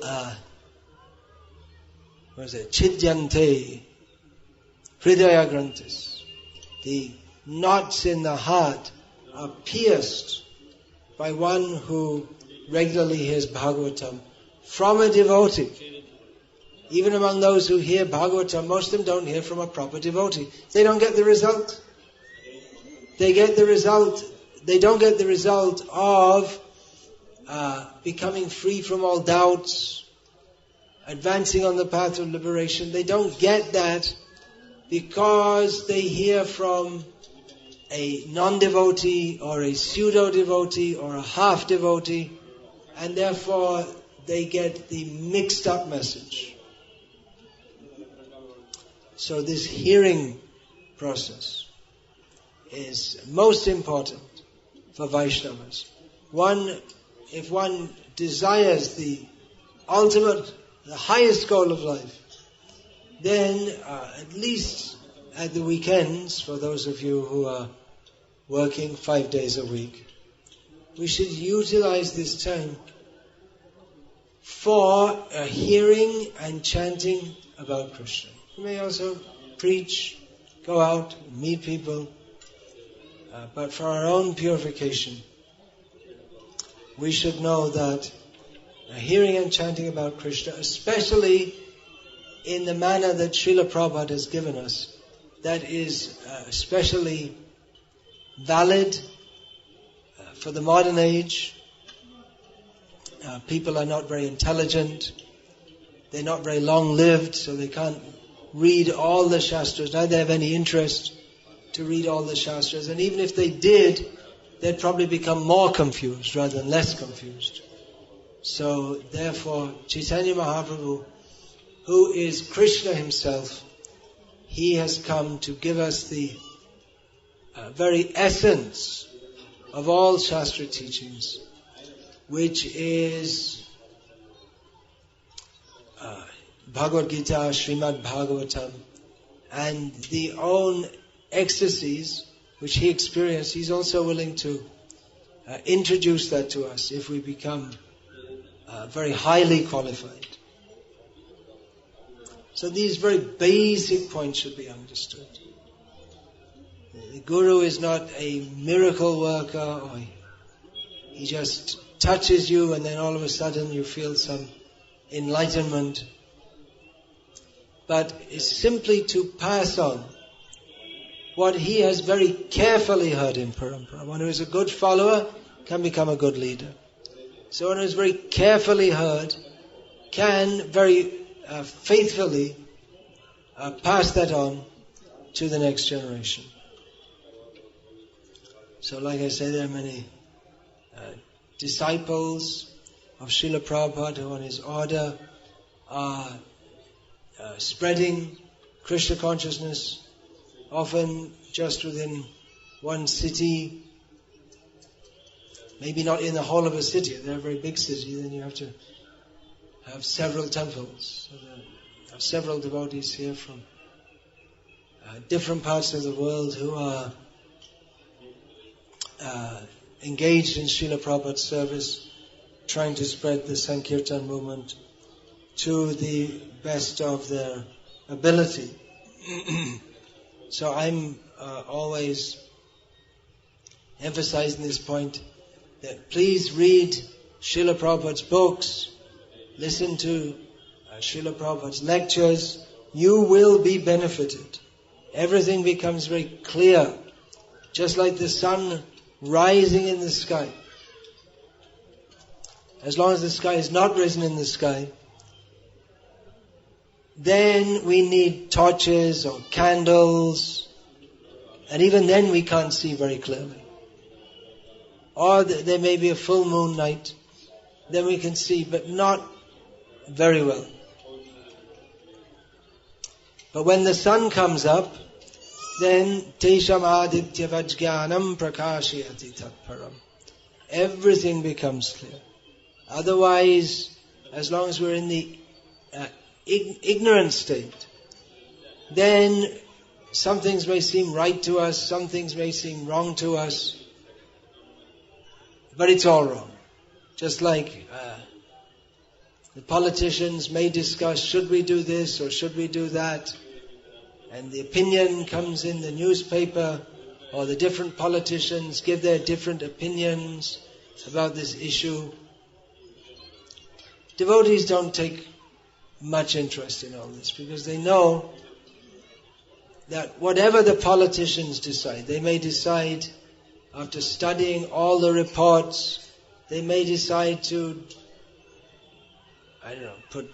Chidyante, Hridaya Granthis. The knots in the heart are pierced by one who regularly hears Bhagavatam from a devotee. Even among those who hear Bhagavatam, most of them don't hear from a proper devotee. They don't get the result. They don't get the result of becoming free from all doubts, advancing on the path of liberation. They don't get that because they hear from a non-devotee or a pseudo-devotee or a half-devotee, and therefore they get the mixed up message. So this hearing process is most important for Vaishnavas. If one desires the ultimate, the highest goal of life, then at least at the weekends, for those of you who are working 5 days a week, we should utilize this time for hearing and chanting about Krishna. You may also preach, go out, meet people, but for our own purification, we should know that hearing and chanting about Krishna, especially in the manner that Srila Prabhupada has given us, that is especially valid for the modern age. People are not very intelligent, they're not very long-lived, so they can't read all the Shastras, neither have any interest to read all the Shastras, and even if they did, they'd probably become more confused rather than less confused. So therefore, Chaitanya Mahaprabhu, who is Krishna himself, he has come to give us the very essence of all Shastra teachings, which is Bhagavad Gita, Srimad Bhagavatam, and the own ecstasies which he experienced. He's also willing to introduce that to us if we become very highly qualified. So these very basic points should be understood. The Guru is not a miracle worker, or he just touches you and then all of a sudden you feel some enlightenment. But it's simply to pass on what he has very carefully heard in Parampara. One who is a good follower can become a good leader. So one who is very carefully heard can very faithfully pass that on to the next generation. So like I said, there are many disciples of Srila Prabhupada who on his order are spreading Krishna consciousness, often just within one city, maybe not in the whole of a city. If they're a very big city, then you have to have several temples. So there are several devotees here from different parts of the world who are engaged in Srila Prabhupada's service, trying to spread the Sankirtan movement to the best of their ability. So I'm always emphasizing this point, that please read Srila Prabhupada's books, listen to Srila Prabhupada's lectures. You will be benefited. Everything becomes very clear, just like the sun rising in the sky. As long as the sky is not risen in the sky, then we need torches or candles And even then we can't see very clearly. Or there may be a full moon night, then we can see, but not very well. But when the sun comes up, then Tesham Aditya Vajnanam Prakashayati Tatparam. Everything becomes clear. Otherwise, as long as we're in the ignorant state, then some things may seem right to us, some things may seem wrong to us, but it's all wrong. Just like the politicians may discuss, should we do this or should we do that? And the opinion comes in the newspaper, or the different politicians give their different opinions about this issue. Devotees don't take much interest in all this because they know that whatever the politicians decide, they may decide after studying all the reports, they may decide to, put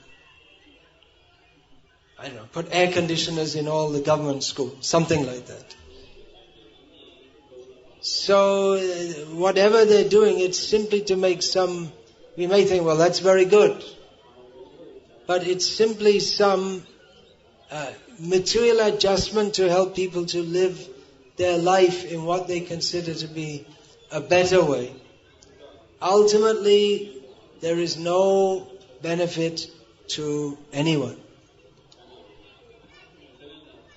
air conditioners in all the government schools, something like that. So whatever they're doing, it's simply to make we may think, well, that's very good. But it's simply some material adjustment to help people to live their life in what they consider to be a better way. Ultimately, there is no benefit to anyone.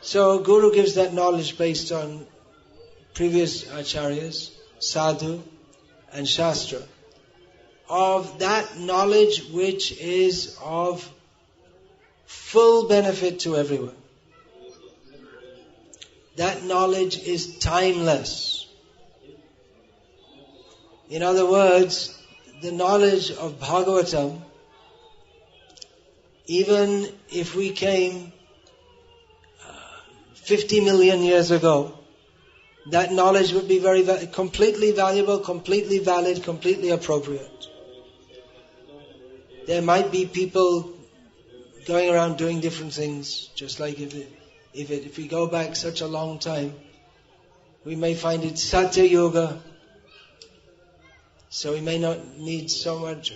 So Guru gives that knowledge based on previous acharyas, sadhu and shastra, of that knowledge which is of full benefit to everyone. That knowledge is timeless. In other words, the knowledge of Bhagavatam, even if we came 50 million years ago, that knowledge would be completely valuable, completely valid, completely appropriate. There might be people going around doing different things, just like if we go back such a long time, we may find it Satya Yoga, so we may not need so much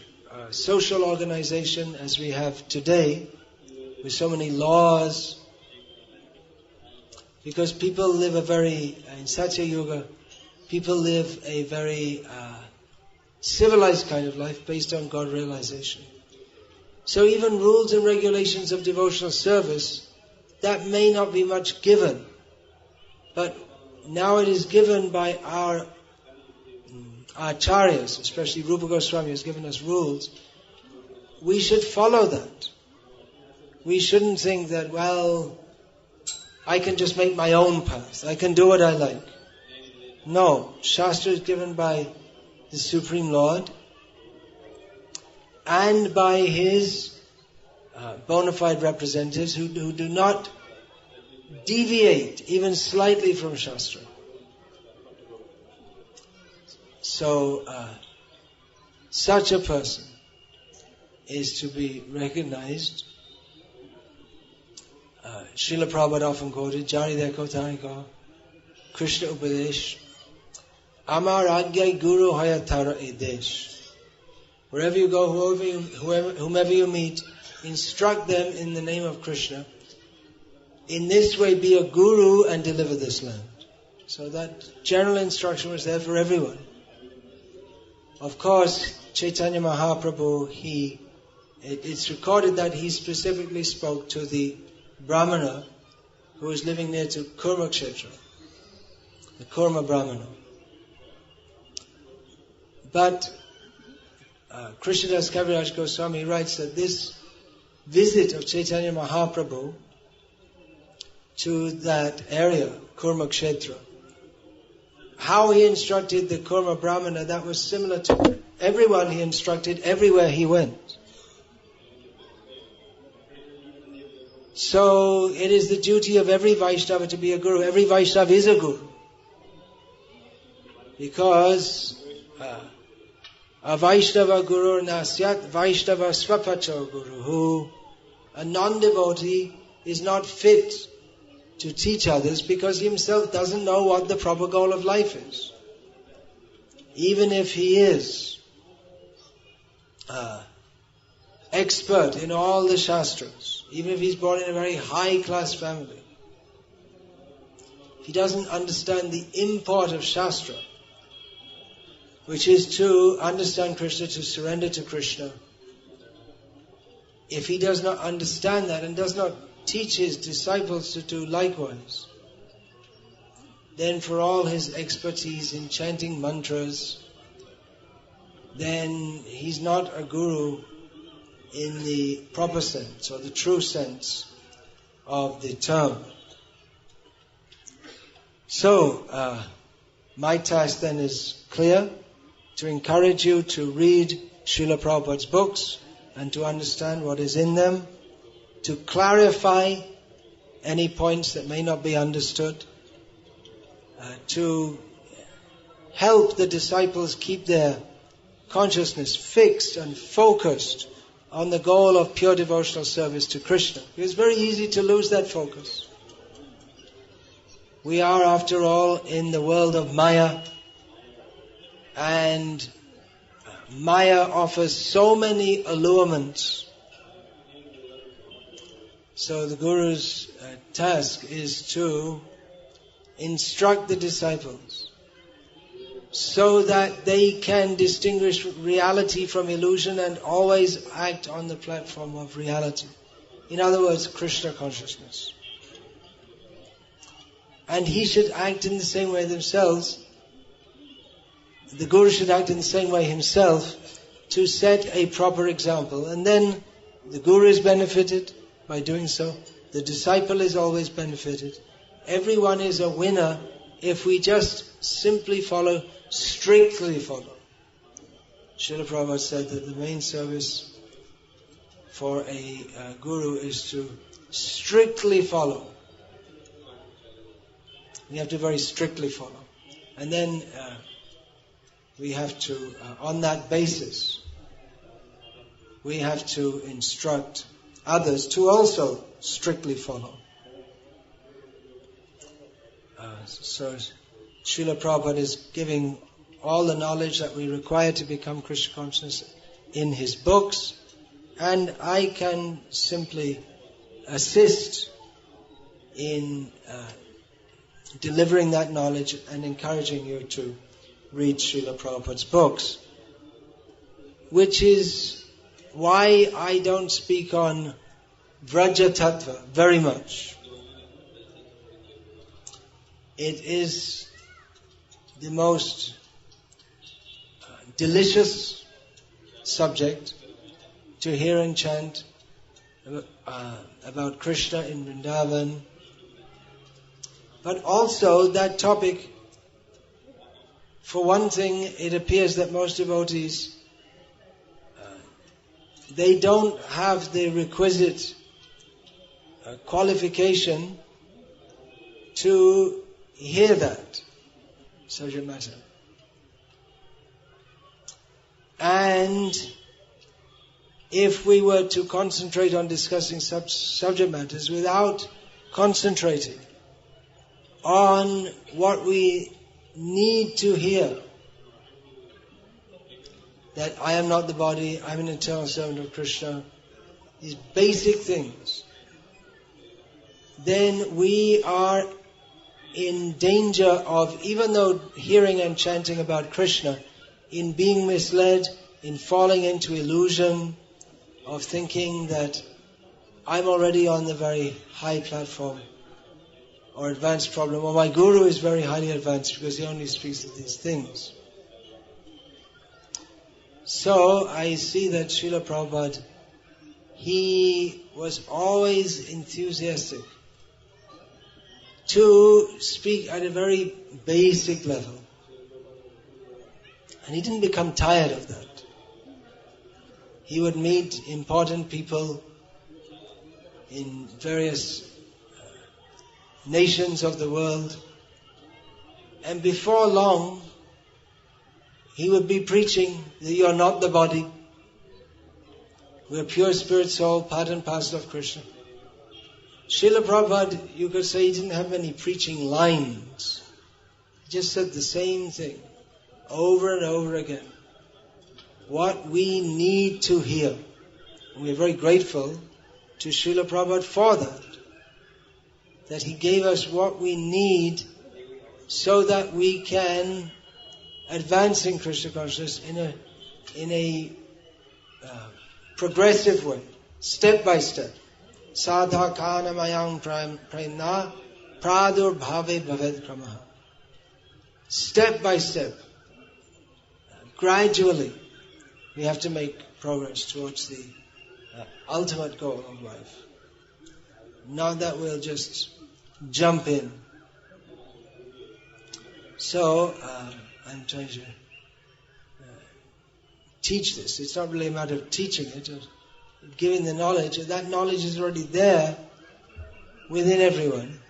social organization as we have today, with so many laws, because people live in Satya Yoga, people live a very civilized kind of life based on God realization. So even rules and regulations of devotional service, that may not be much given. But now it is given by our acharyas, especially Rupa Goswami has given us rules. We should follow that. We shouldn't think that, well, I can just make my own path. I can do what I like. No, Shastra is given by the Supreme Lord and by His bona fide representatives who do not deviate even slightly from Shastra. So, such a person is to be recognized. Srila Prabhupada often quoted, Jari Dekho Tariko, Krishna Upadesh, Amar Agyai Guru Hayatara Edesh. Wherever you go, whomever you meet, instruct them in the name of Krishna. In this way, be a guru and deliver this land. So that general instruction was there for everyone. Of course, Chaitanya Mahaprabhu, it's recorded that he specifically spoke to the Brahmana who was living near to Kurma Kshetra, the Kurma Brahmana. But Krishnadas Kaviraj Goswami writes that this visit of Chaitanya Mahaprabhu to that area, Kurma Kshetra, how he instructed the Kurma Brahmana, that was similar to everyone he instructed everywhere he went. So it is the duty of every Vaishnava to be a guru. Every Vaishnava is a guru. Because a Vaishnava guru nasyat Vaishnava swapacho guru, who a non-devotee is not fit to teach others because he himself doesn't know what the proper goal of life is. Even if he is expert in all the Shastras, even if he's born in a very high-class family, he doesn't understand the import of Shastra, which is to understand Krishna, to surrender to Krishna. If he does not understand that and does not teach his disciples to do likewise, then for all his expertise in chanting mantras, then he's not a guru in the proper sense or the true sense of the term. So, my task then is clear, to encourage you to read Srila Prabhupada's books and to understand what is in them, to clarify any points that may not be understood, to help the disciples keep their consciousness fixed and focused on the goal of pure devotional service to Krishna. It's very easy to lose that focus. We are, after all, in the world of Maya, and Maya offers so many allurements. So the Guru's task is to instruct the disciples so that they can distinguish reality from illusion and always act on the platform of reality. In other words, Krishna consciousness. And he should act in the same way themselves. The Guru should act in the same way himself to set a proper example. And then the Guru is benefited by doing so. The disciple is always benefited. Everyone is a winner if we just simply follow, strictly follow. Srila Prabhupada said that the main service for a Guru is to strictly follow. We have to very strictly follow. And then we have to, on that basis, we have to instruct others to also strictly follow. So Srila Prabhupada is giving all the knowledge that we require to become Krishna conscious in his books, and I can simply assist in delivering that knowledge and encouraging you to read Srila Prabhupada's books, which is why I don't speak on Vraja Tattva very much. It is the most delicious subject to hear and chant about Krishna in Vrindavan. But also that topic, for one thing, it appears that most devotees, they don't have the requisite qualification to hear that subject matter. And if we were to concentrate on discussing subject matters without concentrating on what we need to hear, that I am not the body, I am an eternal servant of Krishna, these basic things, then we are in danger of, even though hearing and chanting about Krishna, in being misled, in falling into illusion of thinking that I'm already on the very high platform or advanced problem, or my Guru is very highly advanced because he only speaks of these things. So I see that Srila Prabhupada, he was always enthusiastic to speak at a very basic level. And he didn't become tired of that. He would meet important people in various nations of the world, and before long he would be preaching that you are not the body, we are pure spirit soul, part and parcel of Krishna. Srila Prabhupada, you could say he didn't have many preaching lines. He just said the same thing over and over again. What we need to hear. And we're very grateful to Srila Prabhupada for that. That he gave us what we need so that we can advance in Krishna consciousness in a progressive way, step by step. Sadhakana mayang premna pradur bhave bhaved kramaha. Step by step, gradually, we have to make progress towards the ultimate goal of life. Not that we'll just jump in. So, I'm trying to teach this. It's not really a matter of teaching it, or giving the knowledge. That knowledge is already there within everyone.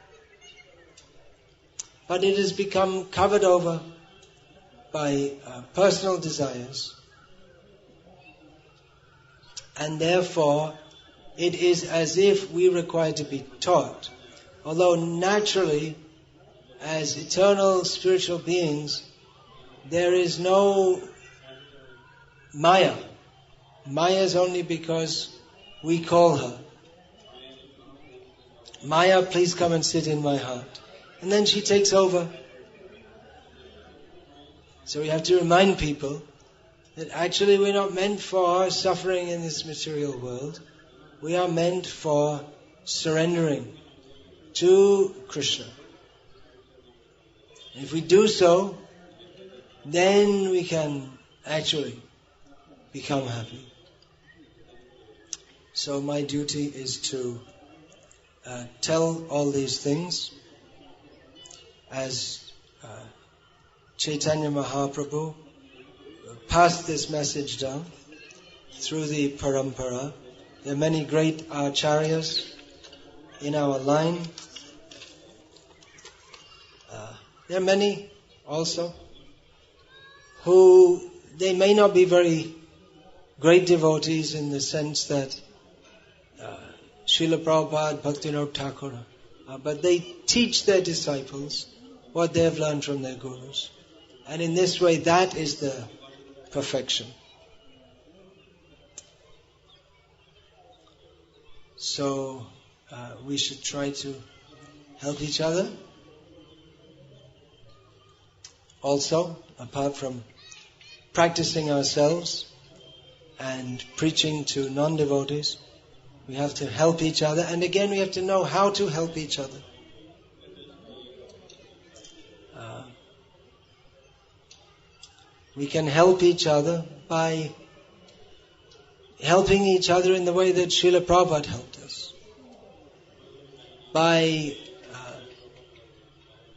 But it has become covered over by personal desires. And therefore, it is as if we require to be taught. Although naturally, as eternal spiritual beings, there is no Maya. Maya is only because we call her. Maya, please come and sit in my heart. And then she takes over. So we have to remind people that actually we're not meant for suffering in this material world. We are meant for surrendering to Krishna. And if we do so, then we can actually become happy. So my duty is to tell all these things as Chaitanya Mahaprabhu passed this message down through the parampara. There are many great acharyas in our line. There are many also who, they may not be very great devotees in the sense that Srila Prabhupada, Bhaktivinoda Thakur, but they teach their disciples what they have learned from their gurus. And in this way, that is the perfection. So, we should try to help each other. Also, apart from practicing ourselves and preaching to non-devotees, we have to help each other. And again, we have to know how to help each other. We can help each other by helping each other in the way that Srila Prabhupada helped us. By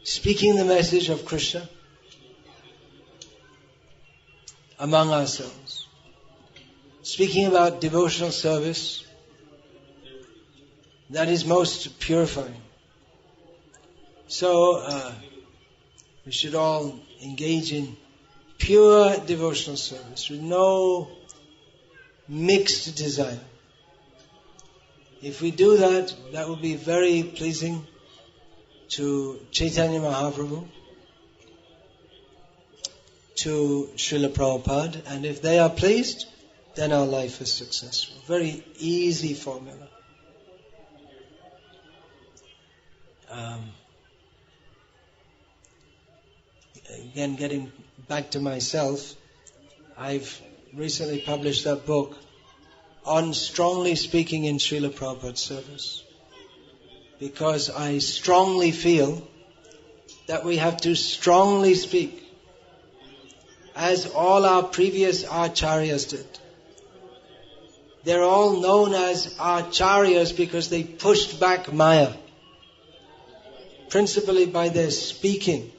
speaking the message of Krishna among ourselves. Speaking about devotional service, that is most purifying. So, we should all engage in pure devotional service with no mixed desire. If we do that, that will be very pleasing to Chaitanya Mahaprabhu, to Srila Prabhupada, and if they are pleased, then our life is successful. Very easy formula. Again, getting back to myself, I've recently published that book on strongly speaking in Srila Prabhupada's service. Because I strongly feel that we have to strongly speak, as all our previous acharyas did. They're all known as acharyas because they pushed back Maya, principally by their speaking.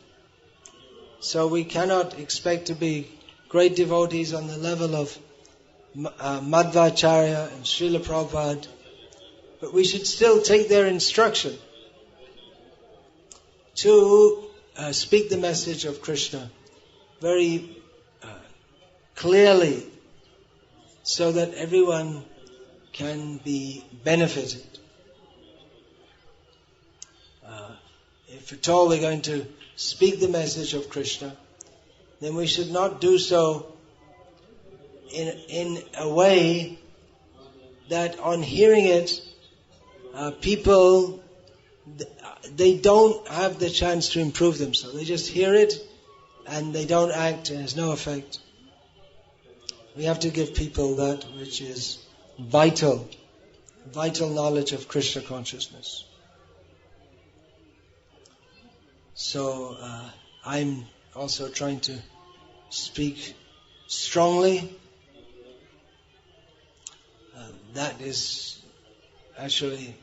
So we cannot expect to be great devotees on the level of Madhvacharya and Srila Prabhupada, but we should still take their instruction to speak the message of Krishna very clearly, so that everyone can be benefited. if at all we're going to speak the message of Krishna, then we should not do so in a way that on hearing it, people, they don't have the chance to improve themselves. They just hear it and they don't act, and there's no effect. We have to give people that which is vital knowledge of Krishna consciousness. So I'm also trying to speak strongly. That is actually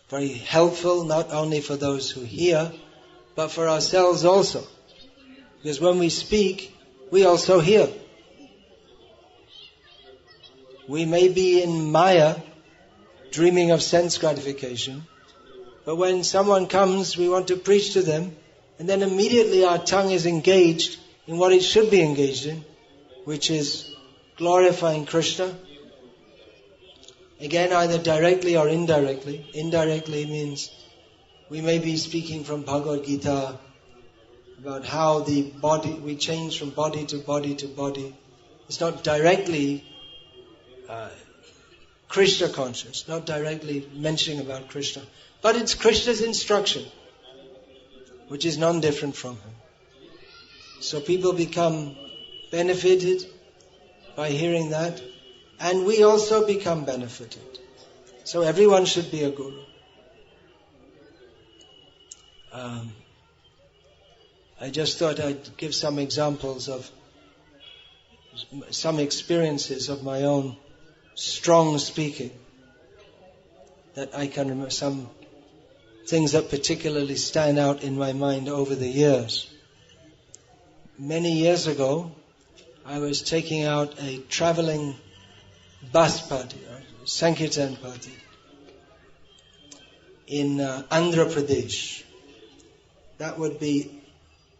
very helpful, not only for those who hear, but for ourselves also. Because when we speak, we also hear. We may be in Maya, dreaming of sense gratification, but when someone comes, we want to preach to them, and then immediately our tongue is engaged in what it should be engaged in, which is glorifying Krishna. Again, either directly or indirectly. Indirectly means we may be speaking from Bhagavad Gita about how the body, we change from body to body to body. It's not directly Krishna conscious, not directly mentioning about Krishna, but it's Krishna's instruction, which is non-different from him. So people become benefited by hearing that, and we also become benefited. So everyone should be a guru. I just thought I'd give some examples of some experiences of my own strong speaking that I can remember, some things that particularly stand out in my mind over the years. Many years ago, I was taking out a traveling bus party, a Sankirtan party, in Andhra Pradesh. That would be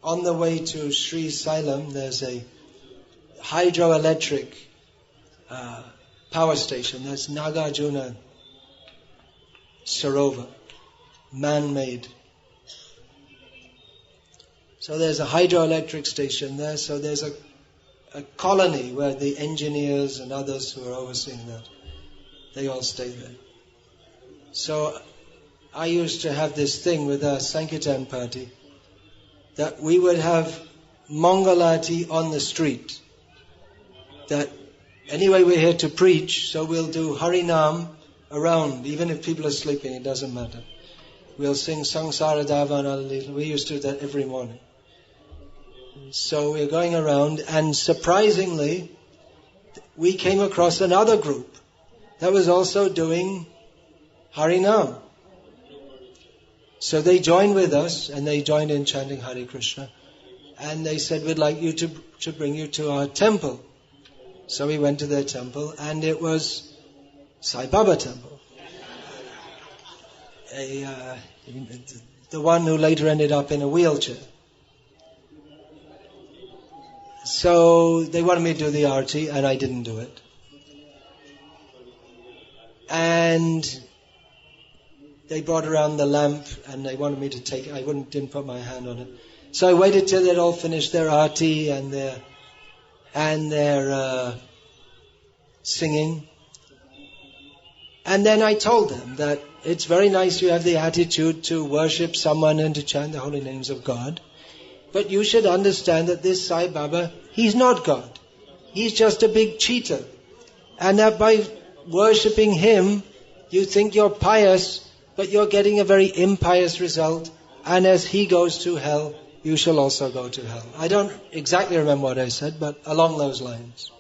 on the way to Sri Sailam. There's a hydroelectric power station. That's Nagarjuna Sarovar, man-made. So there's a hydroelectric station there. So there's a colony where the engineers and others who are overseeing that, they all stay there. So I used to have this thing with our Sankirtan party that we would have Mangalati on the street. That anyway we're here to preach, so we'll do Harinam around, even if people are sleeping, it doesn't matter. We'll sing Sangsara Davana. We used to do that every morning. So we're going around, and surprisingly, we came across another group that was also doing Harinam. So they joined with us, and they joined in chanting Hare Krishna. And they said, we'd like you to bring you to our temple. So we went to their temple, and it was Sai Baba temple. The one who later ended up in a wheelchair. So they wanted me to do the arati, and I didn't do it. And they brought around the lamp, and they wanted me to take it. I didn't put my hand on it. So I waited till they'd all finished their arati and their singing. And then I told them that it's very nice you have the attitude to worship someone and to chant the holy names of God. But you should understand that this Sai Baba, he's not God. He's just a big cheater. And that by worshipping him, you think you're pious, but you're getting a very impious result. And as he goes to hell, you shall also go to hell. I don't exactly remember what I said, but along those lines.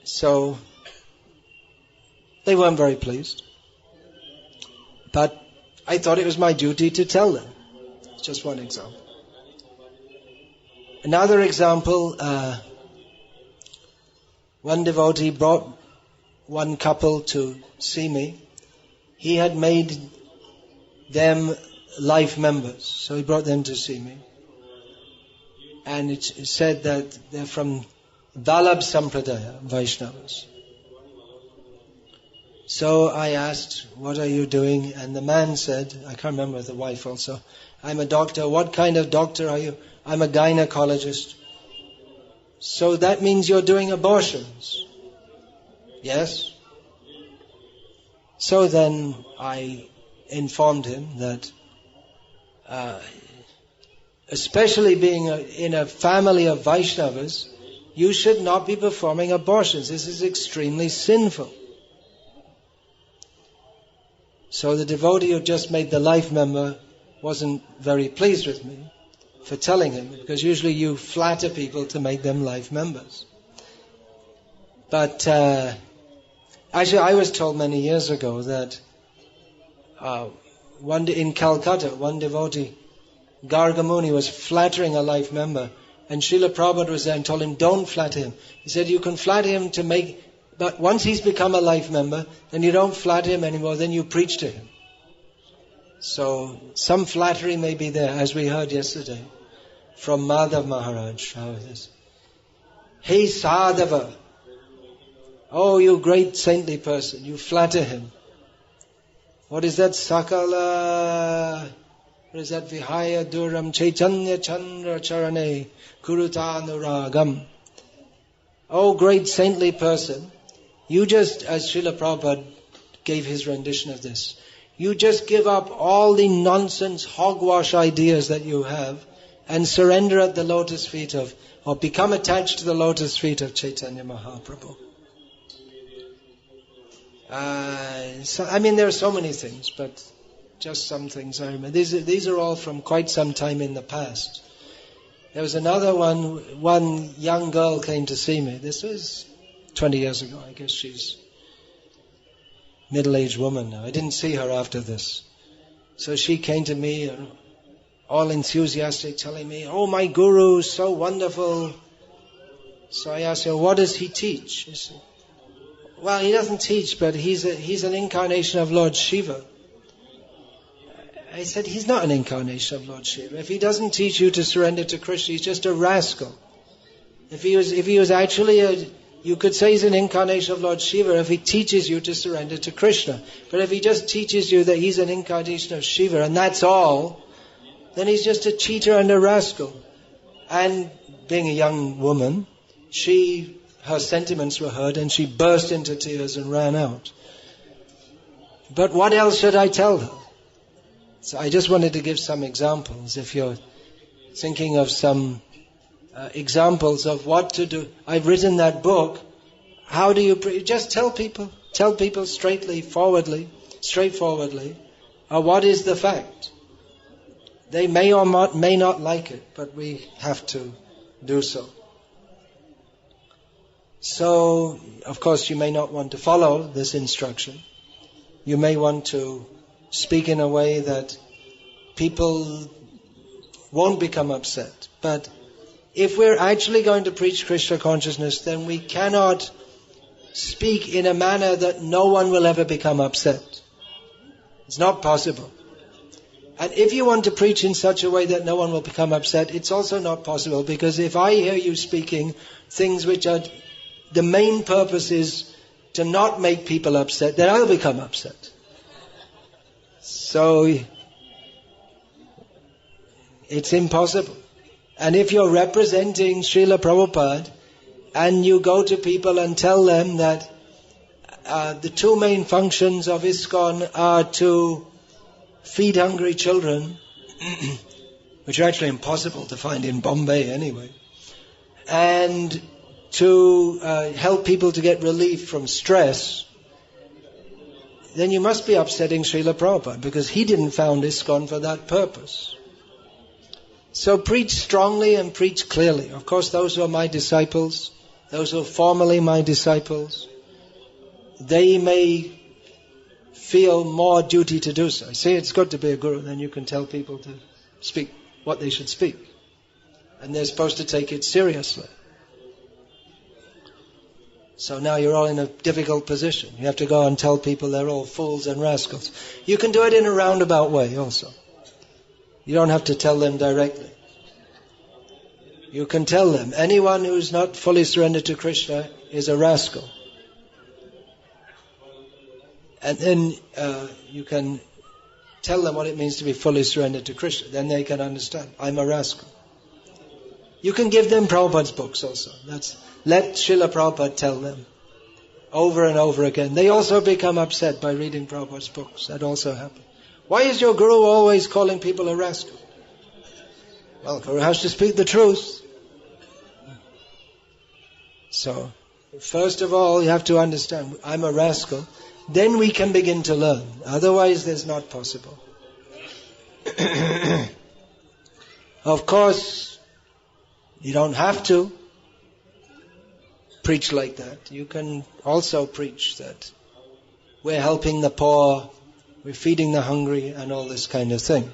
So they weren't very pleased. But I thought it was my duty to tell them. Just one example. Another example, one devotee brought one couple to see me. He had made them life members, so he brought them to see me. And it said that they're from Vallabh Sampradaya, Vaishnavas. So I asked, what are you doing? And the man said, I can't remember, the wife also, I'm a doctor. What kind of doctor are you? I'm a gynecologist. So that means you're doing abortions? Yes. So then I informed him that especially being in a family of Vaishnavas, you should not be performing abortions. This is extremely sinful. So the devotee who just made the life member wasn't very pleased with me for telling him, because usually you flatter people to make them life members. But actually I was told many years ago that one day in Calcutta, one devotee, Gargamuni, was flattering a life member, and Srila Prabhupada was there and told him, don't flatter him. He said, you can flatter him to make, but once he's become a life member, then you don't flatter him anymore, then you preach to him. So some flattery may be there, as we heard yesterday from Madhav Maharaj. How is this? Hey Sadhava, oh you great saintly person, you flatter him. What is that? Sakala, what is that? Vihaya Duram Chaitanya Chandra Charane Kurutanuragam. Oh great saintly person, you just, as Srila Prabhupada gave his rendition of this, you just give up all the nonsense, hogwash ideas that you have and surrender at the lotus feet of, or become attached to the lotus feet of Chaitanya Mahaprabhu. There are so many things, but just some things I remember. These are all from quite some time in the past. There was another one young girl came to see me. This was 20 years ago. I guess she's a middle-aged woman now. I didn't see her after this. So she came to me all enthusiastic, telling me, oh my guru is so wonderful. So I asked her, what does he teach? She said, well, he doesn't teach, but he's an incarnation of Lord Shiva. I said, he's not an incarnation of Lord Shiva. If he doesn't teach you to surrender to Krishna, he's just a rascal. If he was actually you could say he's an incarnation of Lord Shiva if he teaches you to surrender to Krishna. But if he just teaches you that he's an incarnation of Shiva and that's all, then he's just a cheater and a rascal. And being a young woman, her sentiments were hurt and she burst into tears and ran out. But what else should I tell her? So I just wanted to give some examples. If you're thinking of some examples of what to do. I've written that book. How do you just tell people straightforwardly, what is the fact? They may or may not like it, but we have to do so. So, of course, you may not want to follow this instruction. You may want to speak in a way that people won't become upset. But if we're actually going to preach Krishna consciousness, then we cannot speak in a manner that no one will ever become upset. It's not possible. And if you want to preach in such a way that no one will become upset, it's also not possible, because if I hear you speaking things which are, the main purpose is to not make people upset, then I'll become upset. So, it's impossible. And if you're representing Srila Prabhupada and you go to people and tell them that the two main functions of ISKCON are to feed hungry children, which are actually impossible to find in Bombay anyway, and to help people to get relief from stress, then you must be upsetting Srila Prabhupada, because he didn't found ISKCON for that purpose. So preach strongly and preach clearly. Of course, those who are my disciples, those who are formerly my disciples, they may feel more duty to do so. I say it's good to be a guru, then you can tell people to speak what they should speak. And they're supposed to take it seriously. So now you're all in a difficult position. You have to go and tell people they're all fools and rascals. You can do it in a roundabout way also. You don't have to tell them directly. You can tell them, anyone who's not fully surrendered to Krishna is a rascal. And then you can tell them what it means to be fully surrendered to Krishna. Then they can understand. I'm a rascal. You can give them Prabhupada's books also. Let Srila Prabhupada tell them over and over again. They also become upset by reading Prabhupada's books. That also happens. Why is your Guru always calling people a rascal? Well, Guru has to speak the truth. So, first of all, you have to understand, I'm a rascal. Then we can begin to learn. Otherwise, it's not possible. Of course, you don't have to preach like that. You can also preach that we're helping the poor, we're feeding the hungry, and all this kind of thing.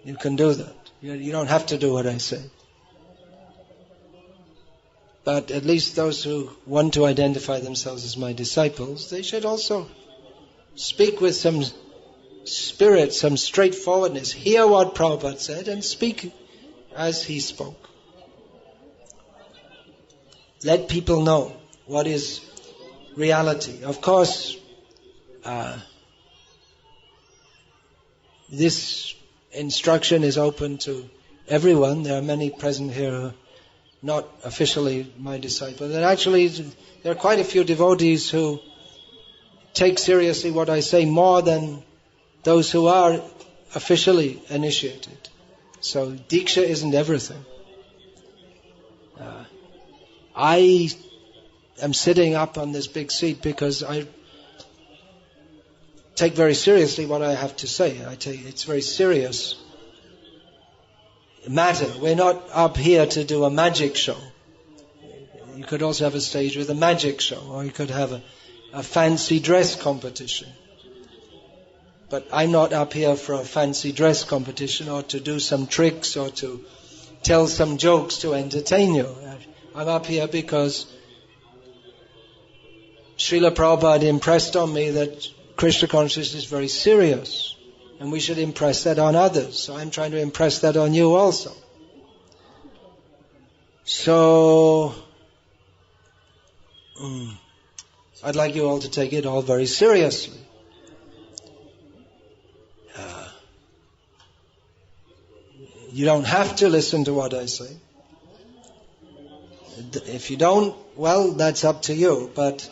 You can do that. You don't have to do what I say. But at least those who want to identify themselves as my disciples, they should also speak with some spirit, some straightforwardness. Hear what Prabhupada said and speak as he spoke. Let people know what is reality. Of course, this instruction is open to everyone. There are many present here who are not officially my disciples. And actually, there are quite a few devotees who take seriously what I say more than those who are officially initiated. So Diksha isn't everything. I am sitting up on this big seat because I take very seriously what I have to say. It's very serious matter. We're not up here to do a magic show. You could also have a stage with a magic show, or you could have a fancy dress competition. But I'm not up here for a fancy dress competition or to do some tricks or to tell some jokes to entertain you. I'm up here because Srila Prabhupada impressed on me that Krishna consciousness is very serious and we should impress that on others. So I'm trying to impress that on you also. So I'd like you all to take it all very seriously. You don't have to listen to what I say. If you don't, well, that's up to you. But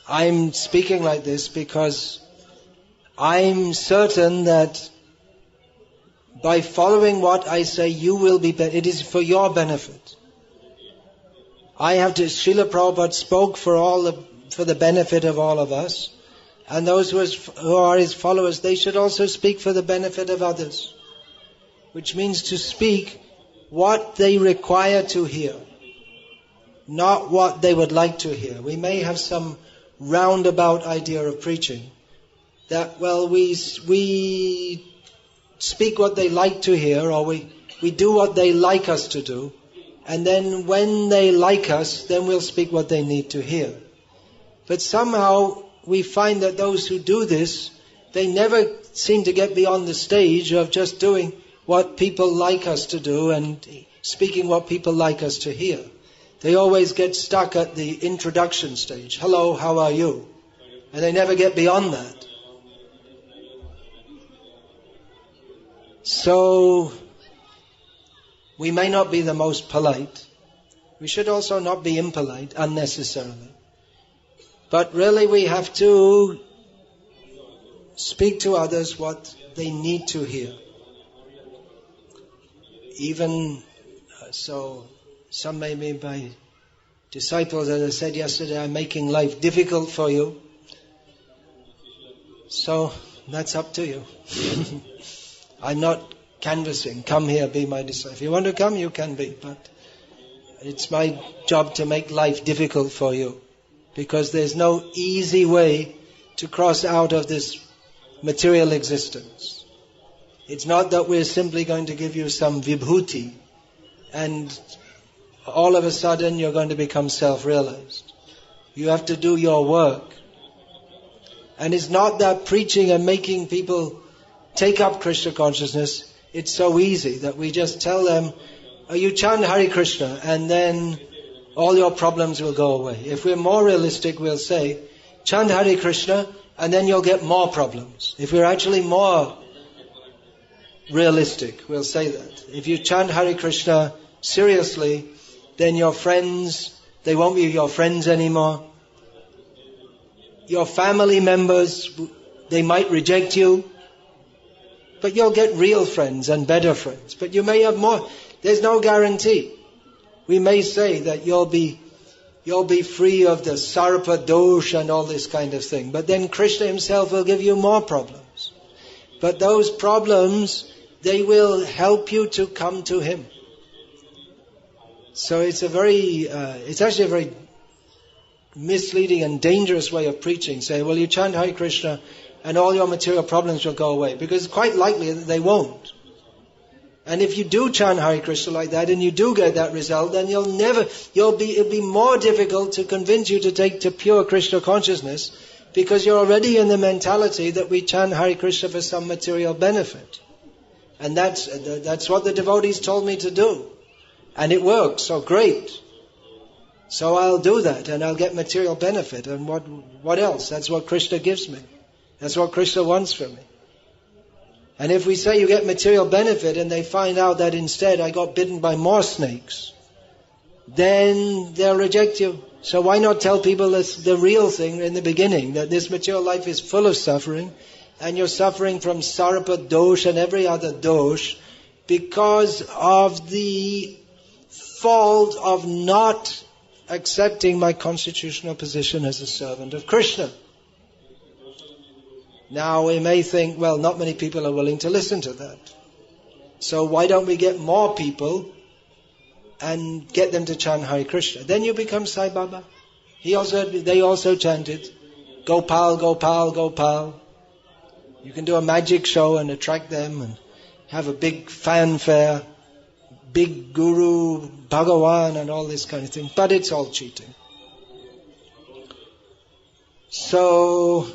I'm speaking like this because I'm certain that by following what I say, you will be it is for your benefit. Srila Prabhupada spoke for the benefit of all of us. And those who are his followers, they should also speak for the benefit of others. Which means to speak what they require to hear, not what they would like to hear. We may have some roundabout idea of preaching, that, well, we speak what they like to hear, or we do what they like us to do, and then when they like us, then we'll speak what they need to hear. But somehow we find that those who do this, they never seem to get beyond the stage of just doing what people like us to do and speaking what people like us to hear. They always get stuck at the introduction stage. Hello, how are you? And they never get beyond that. So, we may not be the most polite. We should also not be impolite unnecessarily. But really we have to speak to others what they need to hear. Even so, some may be my disciples, as I said yesterday, I'm making life difficult for you. So, that's up to you. I'm not canvassing, come here, be my disciple. If you want to come, you can be, but it's my job to make life difficult for you. Because there's no easy way to cross out of this material existence. It's not that we're simply going to give you some vibhuti and all of a sudden you're going to become self-realized. You have to do your work. And it's not that preaching and making people take up Krishna consciousness, it's so easy that we just tell them, oh, you chant Hare Krishna and then all your problems will go away. If we're more realistic, we'll say, chant Hare Krishna, and then you'll get more problems. If we're actually more realistic, we'll say that. If you chant Hare Krishna seriously, then your friends, they won't be your friends anymore. Your family members, they might reject you, but you'll get real friends and better friends. But you may have more. There's no guarantee. We may say that you'll be free of the sarpa dosh and all this kind of thing. But then Krishna himself will give you more problems. But those problems, they will help you to come to him. So it's actually a very misleading and dangerous way of preaching. Say, well, you chant Hare Krishna and all your material problems will go away. Because it's quite likely that they won't. And if you do chant Hare Krishna like that and you do get that result, then it'll be more difficult to convince you to take to pure Krishna consciousness, because you're already in the mentality that we chant Hare Krishna for some material benefit. And that's what the devotees told me to do. And it works, so great. So I'll do that and I'll get material benefit. And what else? That's what Krishna gives me. That's what Krishna wants from me. And if we say you get material benefit and they find out that instead I got bitten by more snakes, then they'll reject you. So why not tell people the real thing in the beginning, that this material life is full of suffering, and you're suffering from sarpa dosh and every other dosh because of the fault of not accepting my constitutional position as a servant of Krishna. Now we may think, well, not many people are willing to listen to that. So why don't we get more people and get them to chant Hare Krishna? Then you become Sai Baba. They also chanted, Gopal, Gopal, Gopal. You can do a magic show and attract them and have a big fanfare, big guru, Bhagavan and all this kind of thing. But it's all cheating. So,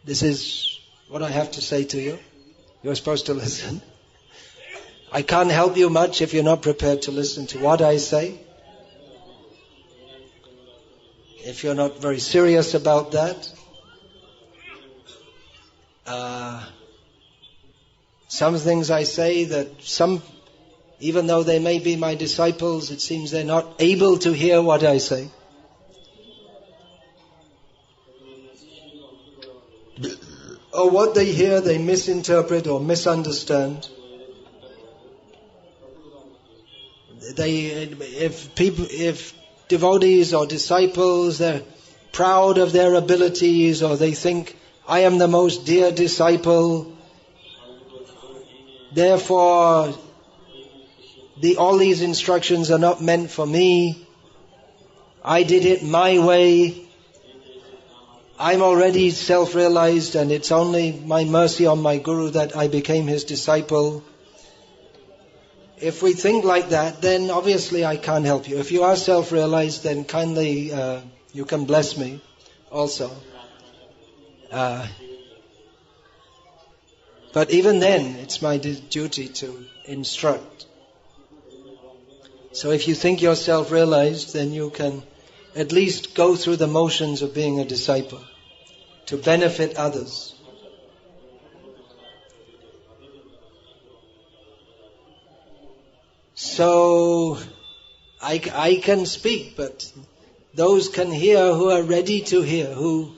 this is what I have to say to you. You're supposed to listen. I can't help you much if you're not prepared to listen to what I say. If you're not very serious about that. Some things I say that even though they may be my disciples, it seems they're not able to hear what I say. Or what they hear, they misinterpret or misunderstand. If devotees or disciples, they're proud of their abilities, or they think, I am the most dear disciple, therefore all these instructions are not meant for me, I did it my way, I'm already self-realized and it's only my mercy on my Guru that I became his disciple. If we think like that, then obviously I can't help you. If you are self-realized, then kindly you can bless me also. But even then, it's my duty to instruct. So if you think you're self-realized, then you can at least go through the motions of being a disciple to benefit others. So I can speak, but those can hear who are ready to hear, who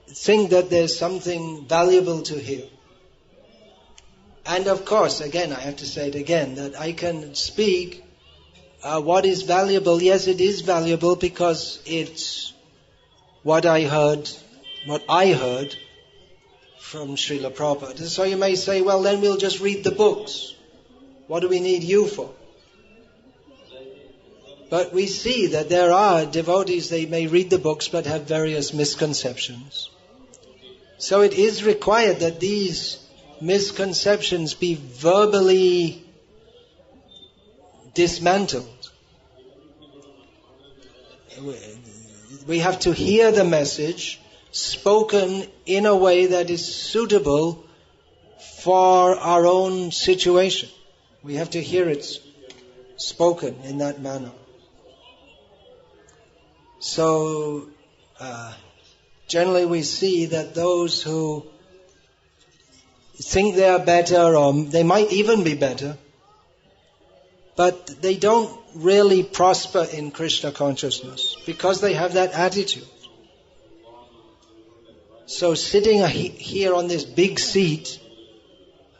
think that there's something valuable to hear. And of course, again, I have to say it again, that I can speak what is valuable. Yes, it is valuable because it's what I heard from Srila Prabhupada. So you may say, well, then we'll just read the books. What do we need you for? But we see that there are devotees, they may read the books but have various misconceptions. So it is required that these misconceptions be verbally dismantled. We have to hear the message spoken in a way that is suitable for our own situation. We have to hear it spoken in that manner. So, generally we see that those who think they are better, or they might even be better, but they don't really prosper in Krishna consciousness because they have that attitude. So sitting here on this big seat,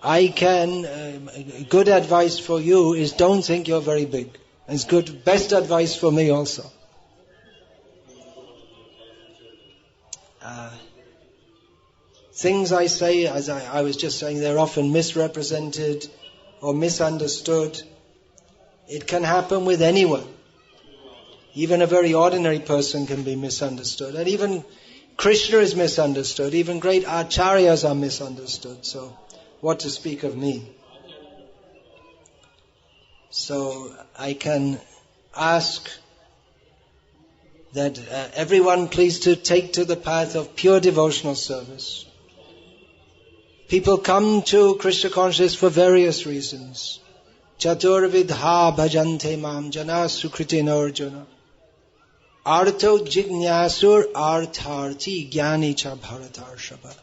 good advice for you is don't think you're very big. It's best advice for me also. Things I say, as I was just saying, they're often misrepresented or misunderstood. It can happen with anyone. Even a very ordinary person can be misunderstood. And even Krishna is misunderstood. Even great acharyas are misunderstood. So, what to speak of me? So, I can ask that everyone please to take to the path of pure devotional service. People come to Krishna consciousness for various reasons. Chaturvidha bhajante mam jana sukritina arjuna. Artho jignasur artharti jnani cha bharatarshava.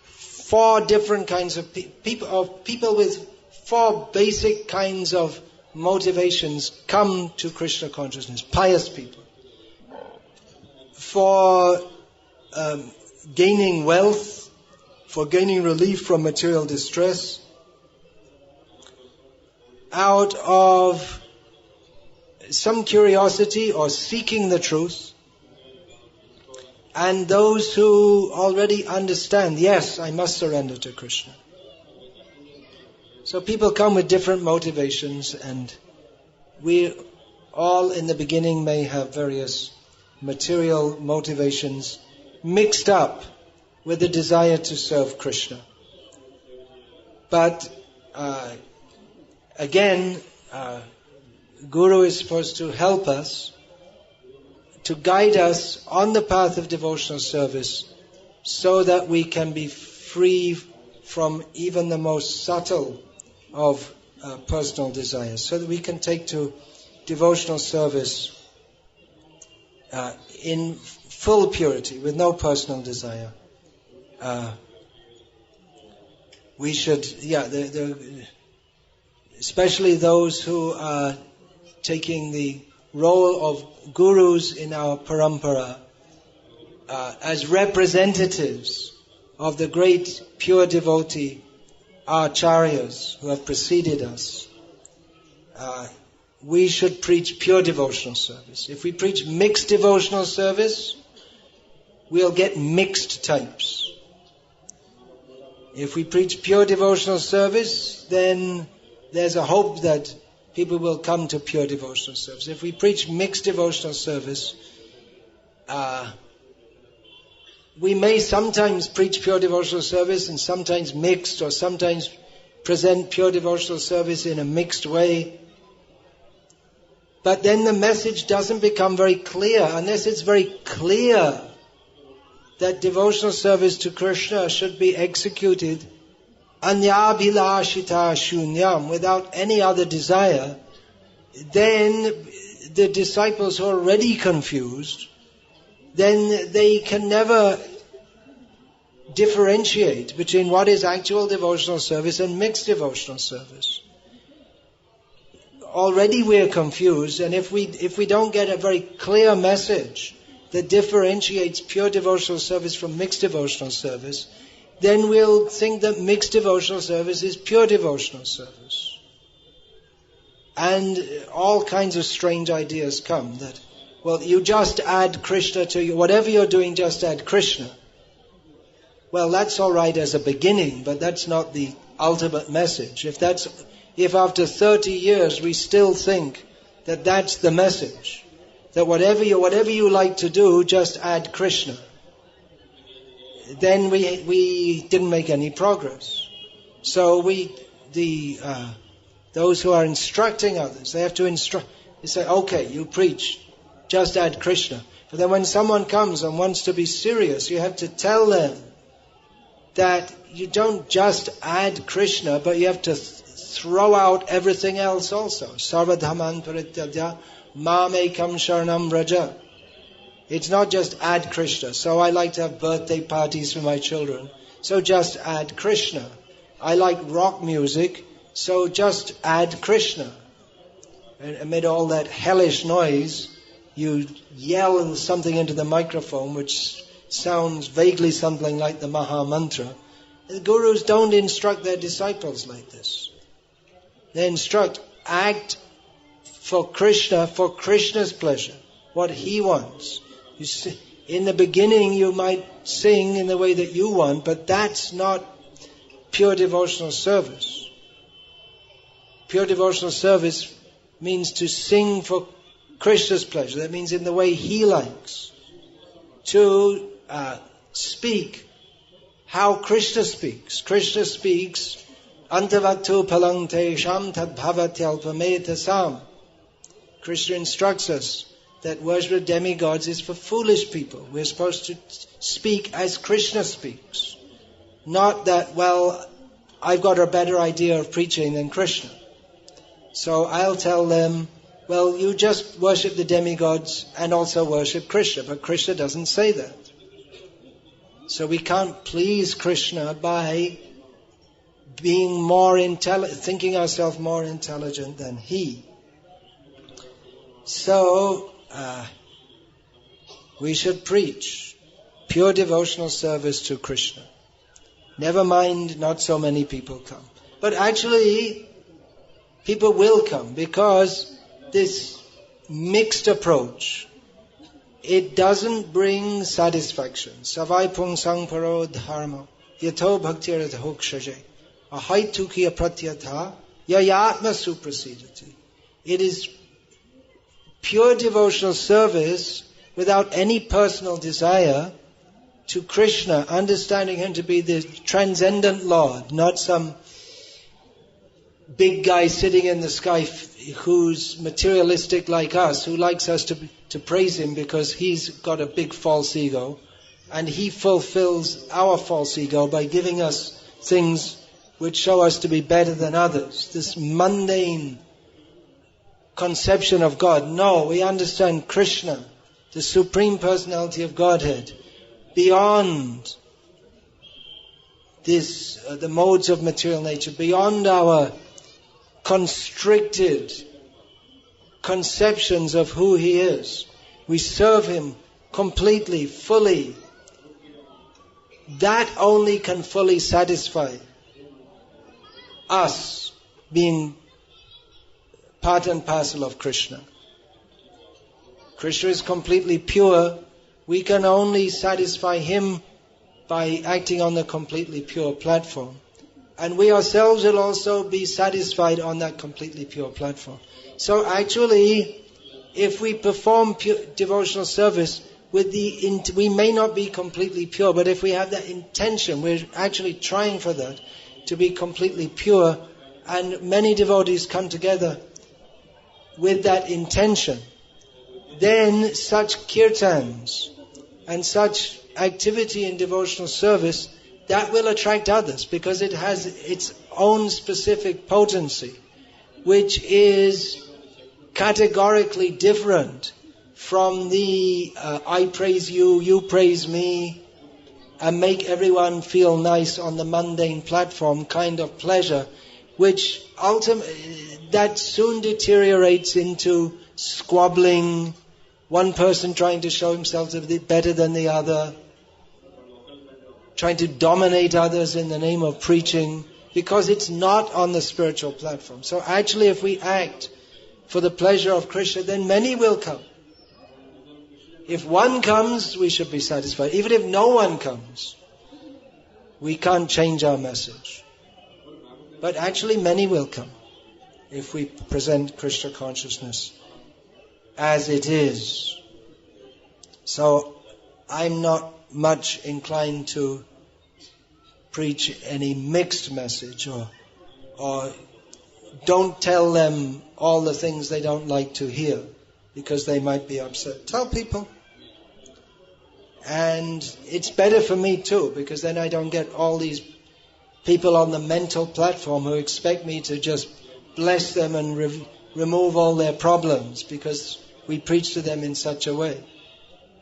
4 different kinds of people with 4 basic kinds of motivations come to Krishna consciousness. Pious people. For gaining wealth, for gaining relief from material distress, out of some curiosity or seeking the truth, and those who already understand, yes, I must surrender to Krishna. So people come with different motivations, and we all in the beginning may have various material motivations mixed up with the desire to serve Krishna. But again, Guru is supposed to help us, to guide us on the path of devotional service, so that we can be free from even the most subtle of personal desires, so that we can take to devotional service in full purity, with no personal desire. We should, especially those who are taking the role of gurus in our parampara, as representatives of the great pure devotee acharyas who have preceded us. We should preach pure devotional service. If we preach mixed devotional service, we'll get mixed types. If we preach pure devotional service, then there's a hope that people will come to pure devotional service. If we preach mixed devotional service, we may sometimes preach pure devotional service and sometimes mixed, or sometimes present pure devotional service in a mixed way. But then the message doesn't become very clear unless it's very clear that devotional service to Krishna should be executed anyabhilashita shunyam, without any other desire. Then the disciples who are already confused, then they can never differentiate between what is actual devotional service and mixed devotional service. Already we're confused, and if we don't get a very clear message that differentiates pure devotional service from mixed devotional service, then we'll think that mixed devotional service is pure devotional service. And all kinds of strange ideas come that, well, you just add Krishna to you, whatever you're doing, just add Krishna. Well, that's all right as a beginning, but that's not the ultimate message. If after 30 years we still think that that's the message, that whatever you like to do, just add Krishna, then we didn't make any progress. So those who are instructing others, they have to instruct. They say, okay, you preach, just add Krishna. But then when someone comes and wants to be serious, you have to tell them that you don't just add Krishna, but you have to throw out everything else also. Sarvadhaman parityajya mamekam sharanam vraja. It's not just add Krishna. So I like to have birthday parties for my children. So just add Krishna. I like rock music. So just add Krishna. And amid all that hellish noise, you yell something into the microphone which sounds vaguely something like the Maha Mantra. The gurus don't instruct their disciples like this. They instruct, act for Krishna, for Krishna's pleasure, what he wants. You see, in the beginning you might sing in the way that you want, but that's not pure devotional service. Pure devotional service means to sing for Krishna's pleasure. That means in the way he likes. To speak how Krishna speaks. Krishna speaks, antavaktu palang tesham tad bhavatyalpametasam. Krishna instructs us that worship of demigods is for foolish people. We're supposed to speak as Krishna speaks. Not that, well, I've got a better idea of preaching than Krishna. So I'll tell them, well, you just worship the demigods and also worship Krishna. But Krishna doesn't say that. So we can't please Krishna by being more thinking ourselves more intelligent than he. So we should preach pure devotional service to Krishna. Never mind, not so many people come. But actually, people will come because this mixed approach, it doesn't bring satisfaction. Savai pung sang paro dharma yato bhaktir adhokshaje ahaitukiya pratyatha yayatma suprasidati. It is pure devotional service without any personal desire to Krishna, understanding him to be the transcendent Lord, not some big guy sitting in the sky who's materialistic like us, who likes us to praise him because he's got a big false ego, and he fulfills our false ego by giving us things which show us to be better than others. This mundane conception of God. No, we understand Krishna, the Supreme Personality of Godhead, beyond this, the modes of material nature, beyond our constricted conceptions of who he is. We serve him completely, fully. That only can fully satisfy us, being part and parcel of Krishna. Krishna is completely pure. We can only satisfy him by acting on the completely pure platform. And we ourselves will also be satisfied on that completely pure platform. So actually, if we perform pure devotional service with we may not be completely pure, but if we have that intention, we're actually trying for that, to be completely pure, and many devotees come together with that intention, then such kirtans and such activity in devotional service, that will attract others because it has its own specific potency, which is categorically different from the I praise you, you praise me, and make everyone feel nice on the mundane platform kind of pleasure, which that soon deteriorates into squabbling, one person trying to show himself to be better than the other, trying to dominate others in the name of preaching, because it's not on the spiritual platform. So actually, if we act for the pleasure of Krishna, then many will come. If one comes, we should be satisfied. Even if no one comes, we can't change our message. But actually, many will come if we present Krishna consciousness as it is. So I'm not much inclined to preach any mixed message or don't tell them all the things they don't like to hear because they might be upset. Tell people. And it's better for me too, because then I don't get all these people on the mental platform who expect me to just bless them and remove all their problems because we preach to them in such a way.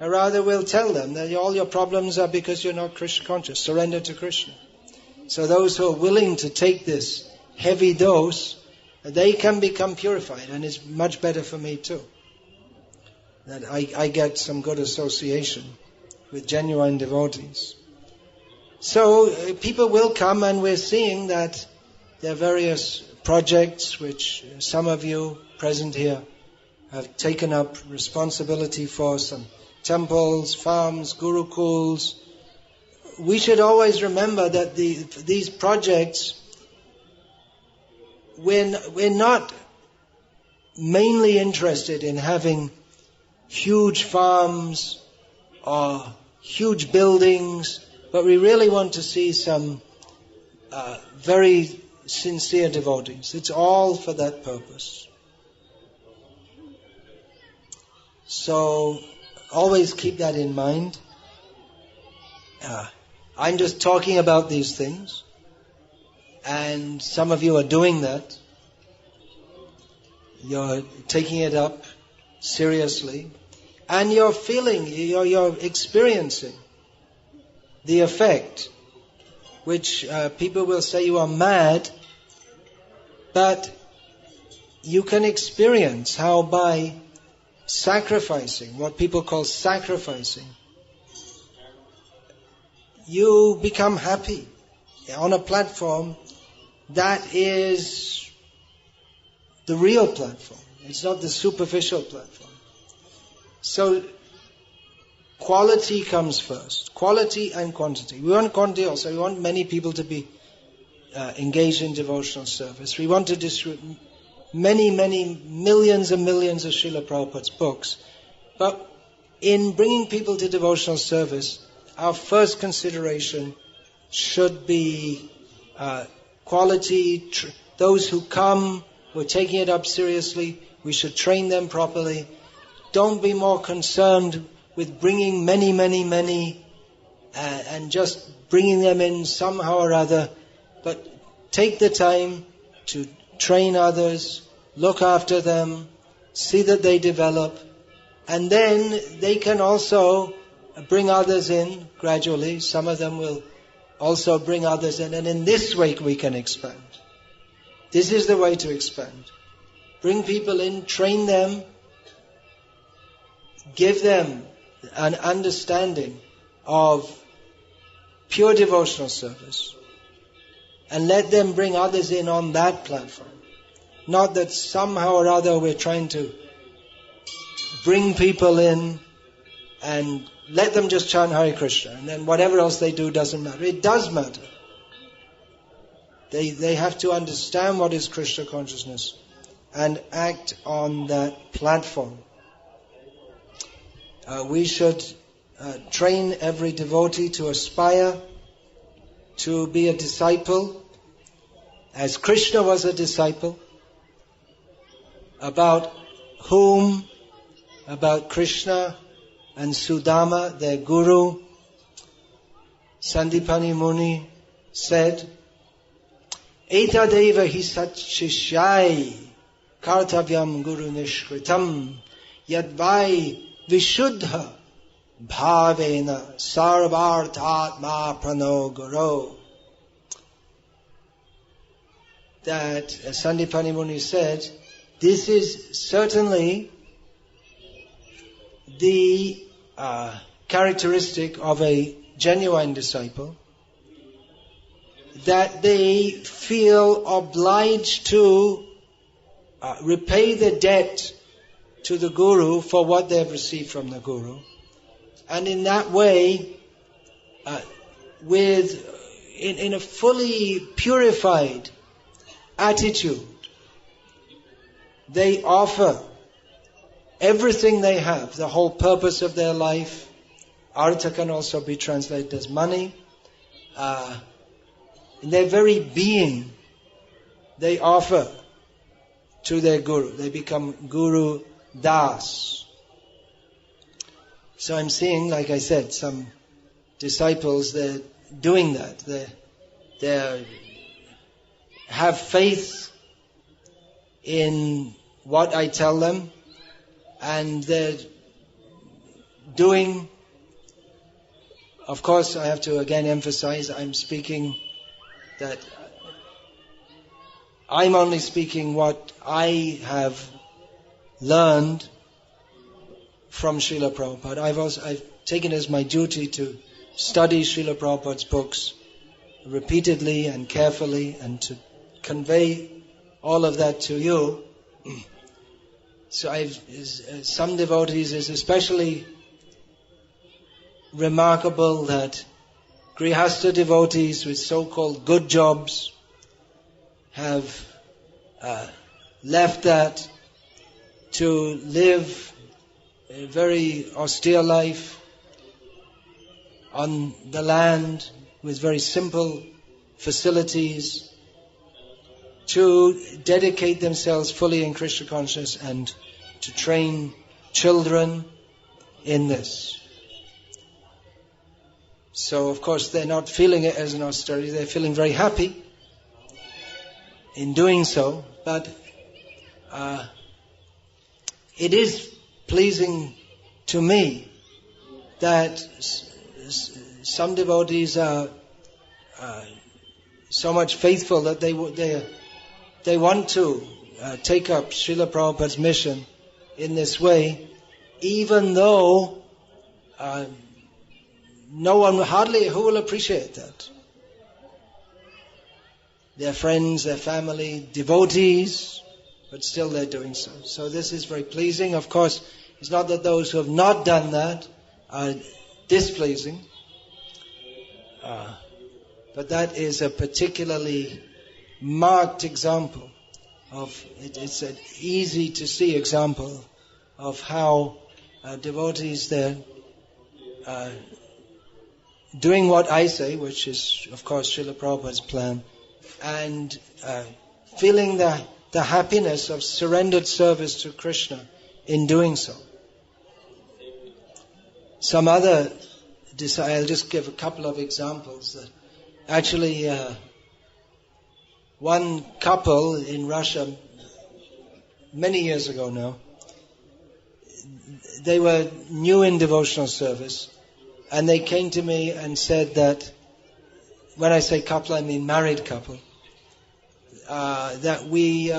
I rather will tell them that all your problems are because you're not Krishna conscious. Surrender to Krishna. So those who are willing to take this heavy dose, they can become purified, and it's much better for me too. That I get some good association with genuine devotees. So people will come, and we're seeing that there are various projects which some of you present here have taken up responsibility for, some temples, farms, gurukuls. We should always remember that these projects, we're not mainly interested in having huge farms or huge buildings, but we really want to see some very sincere devotees. It's all for that purpose. So always keep that in mind. I'm just talking about these things, and some of you are doing that. You're taking it up seriously, and you're feeling, you're experiencing the effect, which people will say you are mad, but you can experience how by sacrificing, what people call sacrificing, you become happy on a platform that is the real platform. It's not the superficial platform. So quality comes first. Quality and quantity. We want quantity also. We want many people to be engaged in devotional service. We want to distribute many millions and millions of Srila Prabhupada's books. But in bringing people to devotional service, our first consideration should be quality. Those who come, we're taking it up seriously. We should train them properly. Don't be more concerned with bringing many, and just bringing them in somehow or other. But take the time to train others, look after them, see that they develop, and then they can also bring others in gradually. Some of them will also bring others in, and in this way we can expand. This is the way to expand. Bring people in, train them, give them an understanding of pure devotional service, and let them bring others in on that platform. Not that somehow or other we're trying to bring people in and let them just chant Hare Krishna, and then whatever else they do doesn't matter. It does matter. They have to understand what is Krishna consciousness and act on that platform. We should train every devotee to aspire to be a disciple, as Krishna was a disciple, about whom, about Krishna and Sudama, their guru, Sandipani Muni said, Etadeva hi satshishai kartavyam guru nishkritam yadvai vishuddha bhavena sarvartatma prano guru. That Sandipani Muni said, this is certainly the characteristic of a genuine disciple, that they feel obliged to repay the debt to the Guru for what they have received from the Guru, and in that way, in a fully purified attitude, they offer everything they have, the whole purpose of their life. Artha can also be translated as money. In their very being, they offer to their Guru. They become Guru Das. So I'm seeing, like I said, some disciples, they're doing that. they have faith in what I tell them, and they're doing. Of course, I have to again emphasize, I'm only speaking what I have learned from Srila Prabhupada. I've taken it as my duty to study Srila Prabhupada's books repeatedly and carefully, and to convey all of that to you. So some devotees, is especially remarkable that Grihastha devotees with so-called good jobs have left that to live a very austere life on the land with very simple facilities, to dedicate themselves fully in Krishna consciousness and to train children in this. So of course they're not feeling it as an austerity, they're feeling very happy in doing so, but it is pleasing to me that some devotees are so much faithful that they want to take up Srila Prabhupada's mission in this way, even though no one, hardly who will appreciate that. Their friends, their family, devotees, but still they're doing so. So this is very pleasing. Of course, it's not that those who have not done that are displeasing, but that is a particularly marked example of it's an easy to see example of how devotees there doing what I say, which is of course Srila Prabhupada's plan, and feeling the happiness of surrendered service to Krishna in doing so. Some other, I'll just give a couple of examples. That actually, one couple in Russia, many years ago now, they were new in devotional service, and they came to me and said that, when I say couple, I mean married couple, that we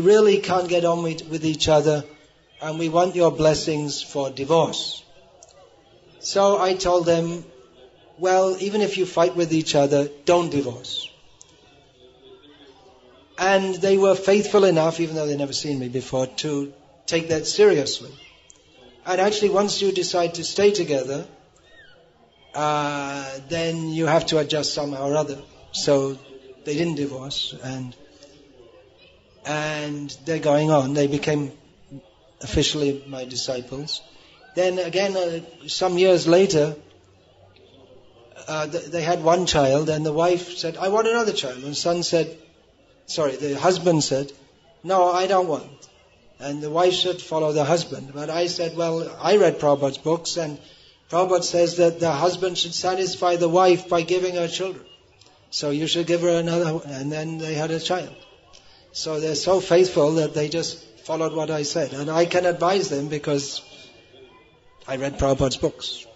really can't get on with each other, and we want your blessings for divorce. So I told them, well, even if you fight with each other, don't divorce. And they were faithful enough, even though they'd never seen me before, to take that seriously. And actually, once you decide to stay together, then you have to adjust somehow or other. So they didn't divorce, and they're going on. They became officially my disciples. Then again, some years later, they had one child, and the wife said, I want another child. And the husband said, no, I don't want. And the wife should follow the husband. But I said, well, I read Prabhupada's books, and Prabhupada says that the husband should satisfy the wife by giving her children. So you should give her another, and then they had a child. So they're so faithful that they just followed what I said. And I can advise them because I read Prabhupada's books.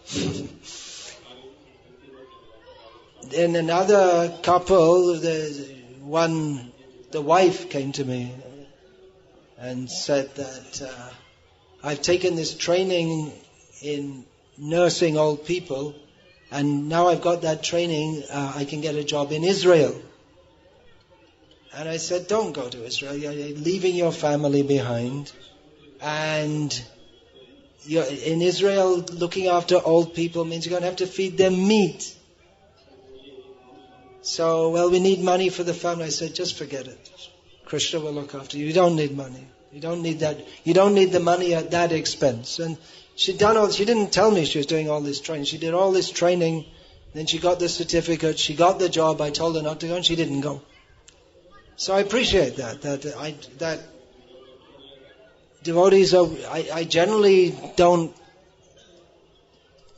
Then another couple, the wife came to me and said that I've taken this training in nursing old people, and now I've got that training, I can get a job in Israel. And I said, don't go to Israel. You're leaving your family behind. And in Israel, looking after old people means you're going to have to feed them meat. So, well, we need money for the family. I said, just forget it. Krishna will look after you. You don't need money. You don't need that. You don't need the money at that expense. And she didn't tell me she was doing all this training. She did all this training. Then she got the certificate. She got the job. I told her not to go, and she didn't go. So I appreciate that devotees I generally don't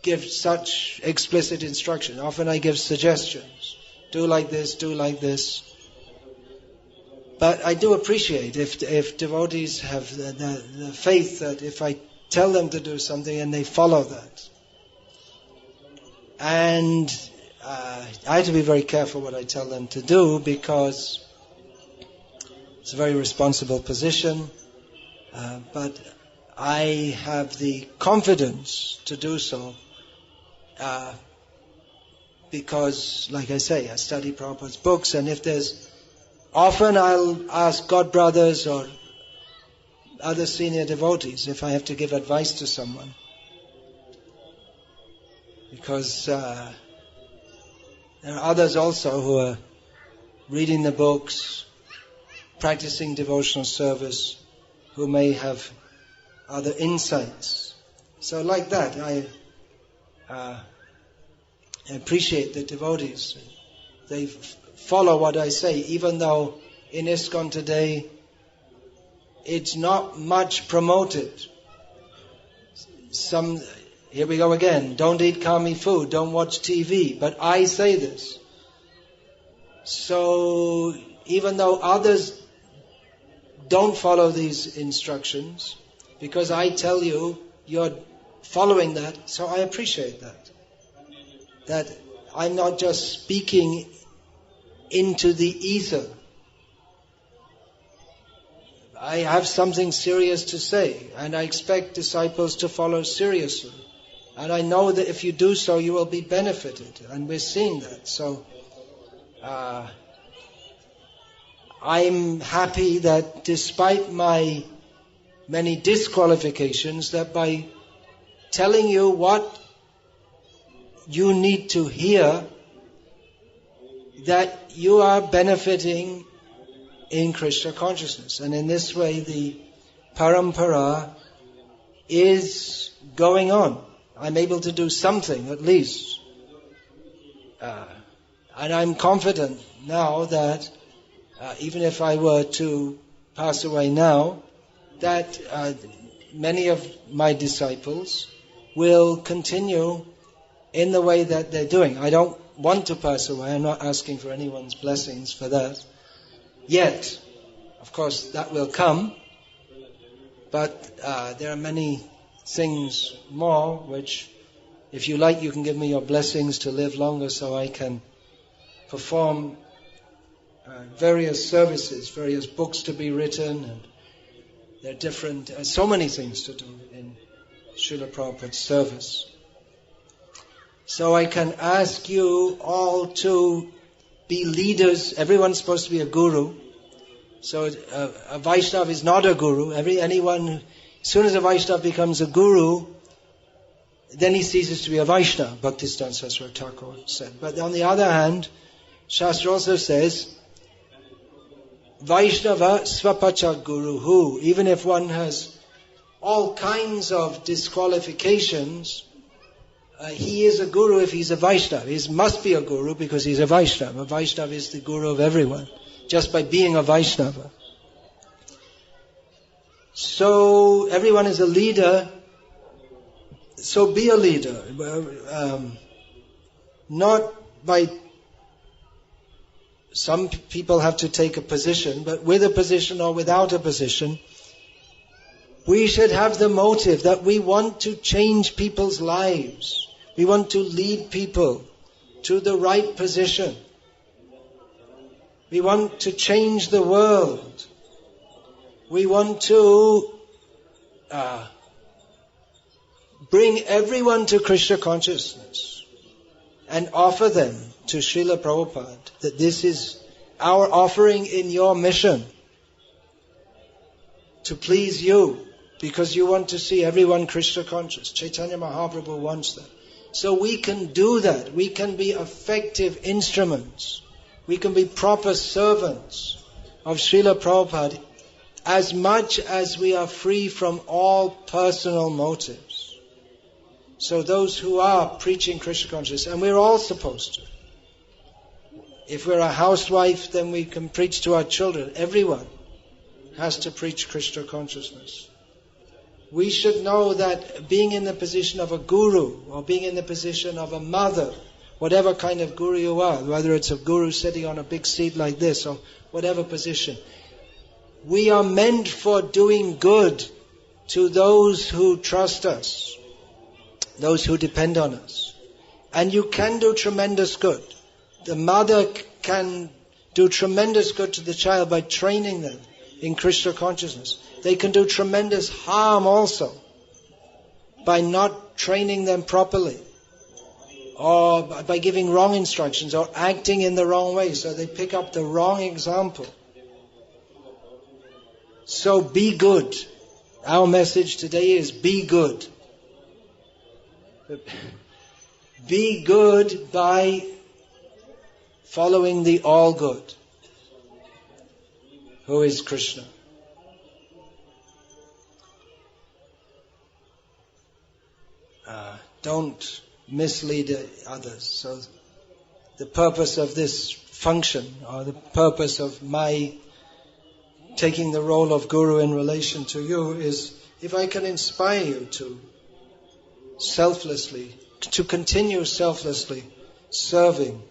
give such explicit instruction. Often I give suggestions. do like this, do like this. But I do appreciate if devotees have the faith that if I tell them to do something and they follow that. And I have to be very careful what I tell them to do, because it's a very responsible position. But I have the confidence to do so because, like I say, I study Prabhupada's books, and if there's... Often I'll ask God brothers or other senior devotees if I have to give advice to someone. Because there are others also who are reading the books, practicing devotional service, who may have other insights. So like that, I appreciate the devotees. They follow what I say, even though in ISKCON today it's not much promoted. Here we go again, don't eat kami food, don't watch TV, but I say this. So even though others don't follow these instructions, because I tell you, you're following that, so I appreciate that. That I'm not just speaking into the ether. I have something serious to say, and I expect disciples to follow seriously. And I know that if you do so, you will be benefited, and we're seeing that. So I'm happy that despite my many disqualifications, that by telling you what you need to hear, that you are benefiting in Krishna consciousness. And in this way, the parampara is going on. I'm able to do something, at least. And I'm confident now that even if I were to pass away now, that many of my disciples will continue in the way that they're doing. I don't want to pass away. I'm not asking for anyone's blessings for that yet. Of course, that will come. But there are many things more which, if you like, you can give me your blessings to live longer so I can perform various services, various books to be written, and there are different, so many things to do in Srila Prabhupada's service. So I can ask you all to be leaders. Everyone's supposed to be a guru. So a Vaishnava is not a guru. As soon as a Vaishnava becomes a guru, then he ceases to be a Vaishnava, Bhaktisiddhanta Saraswati Thakur said. But on the other hand, Shastra also says, Vaishnava svapacha guruhu. Even if one has all kinds of disqualifications, he is a guru if he's a Vaishnava. He must be a guru because he's a Vaishnava. A Vaishnava is the guru of everyone, just by being a Vaishnava. So everyone is a leader, so be a leader. Not by... Some people have to take a position, but with a position or without a position, we should have the motive that we want to change people's lives. We want to lead people to the right position. We want to change the world. We want to bring everyone to Krishna consciousness and offer them to Srila Prabhupada, that this is our offering in your mission to please you, because you want to see everyone Krishna conscious. Chaitanya Mahaprabhu wants that. So we can do that. We can be effective instruments. We can be proper servants of Srila Prabhupada as much as we are free from all personal motives. So those who are preaching Krishna consciousness, and we're all supposed to. If we're a housewife, then we can preach to our children. Everyone has to preach Krishna consciousness. We should know that being in the position of a guru, or being in the position of a mother, whatever kind of guru you are, whether it's a guru sitting on a big seat like this or whatever position. We are meant for doing good to those who trust us, those who depend on us. And you can do tremendous good. The mother can do tremendous good to the child by training them in Krishna consciousness. They can do tremendous harm also by not training them properly, or by giving wrong instructions, or acting in the wrong way, so they pick up the wrong example. So be good. Our message today is be good. Be good by following the all good, who is Krishna. Don't mislead others. So the purpose of this function, or the purpose of my taking the role of guru in relation to you, is if I can inspire you to continue selflessly serving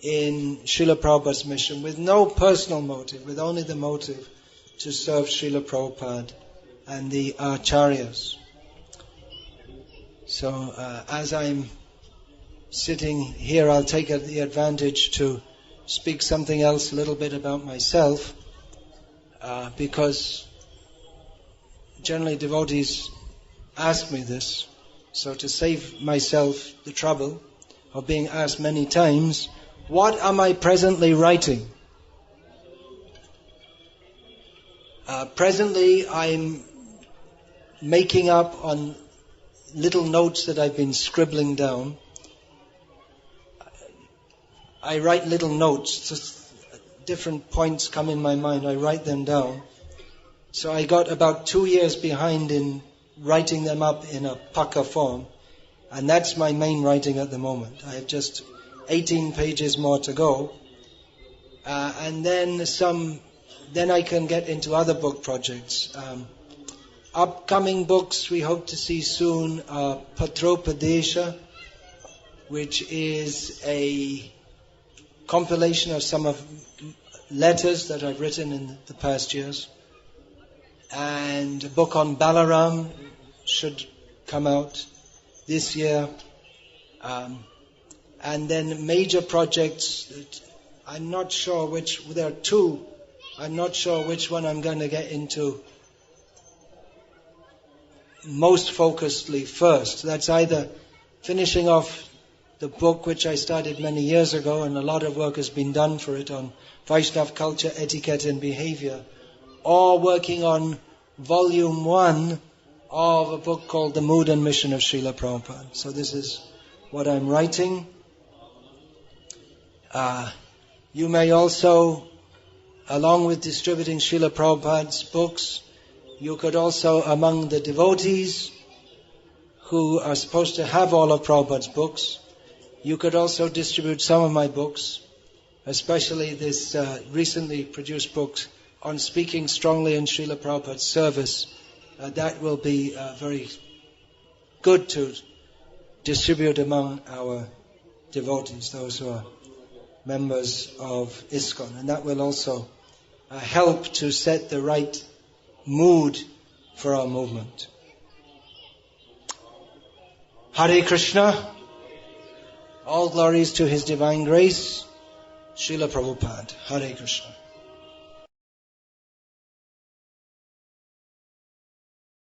in Srila Prabhupada's mission with no personal motive, with only the motive to serve Srila Prabhupada and the Acharyas. So as I'm sitting here, I'll take the advantage to speak something else a little bit about myself, because generally devotees ask me this. So to save myself the trouble of being asked many times, what am I presently writing? Presently I'm making up on little notes that I've been scribbling down. I write little notes, just different points come in my mind, I write them down. So I got about 2 years behind in writing them up in a pakka form, and that's my main writing at the moment. I have just 18 pages more to go, and then I can get into other book projects. Upcoming books we hope to see soon are Patropadesha, which is a compilation of some of letters that I've written in the past years, and a book on Balaram should come out this year, and then major projects that I'm not sure which, there are two, I'm not sure which one I'm going to get into most focusedly first. That's either finishing off the book which I started many years ago, and a lot of work has been done for it on Vaishnava culture, etiquette and behavior, or working on volume 1 of a book called The Mood and Mission of Srila Prabhupada. So this is what I'm writing. You may also, along with distributing Srila Prabhupada's books, you could also, among the devotees who are supposed to have all of Prabhupada's books, you could also distribute some of my books, especially this recently produced book on speaking strongly in Srila Prabhupada's service. That will be very good to distribute among our devotees, those who are members of ISKCON. And that will also help to set the right mood for our movement. Hare Krishna. All glories to His Divine Grace, Srila Prabhupada. Hare Krishna.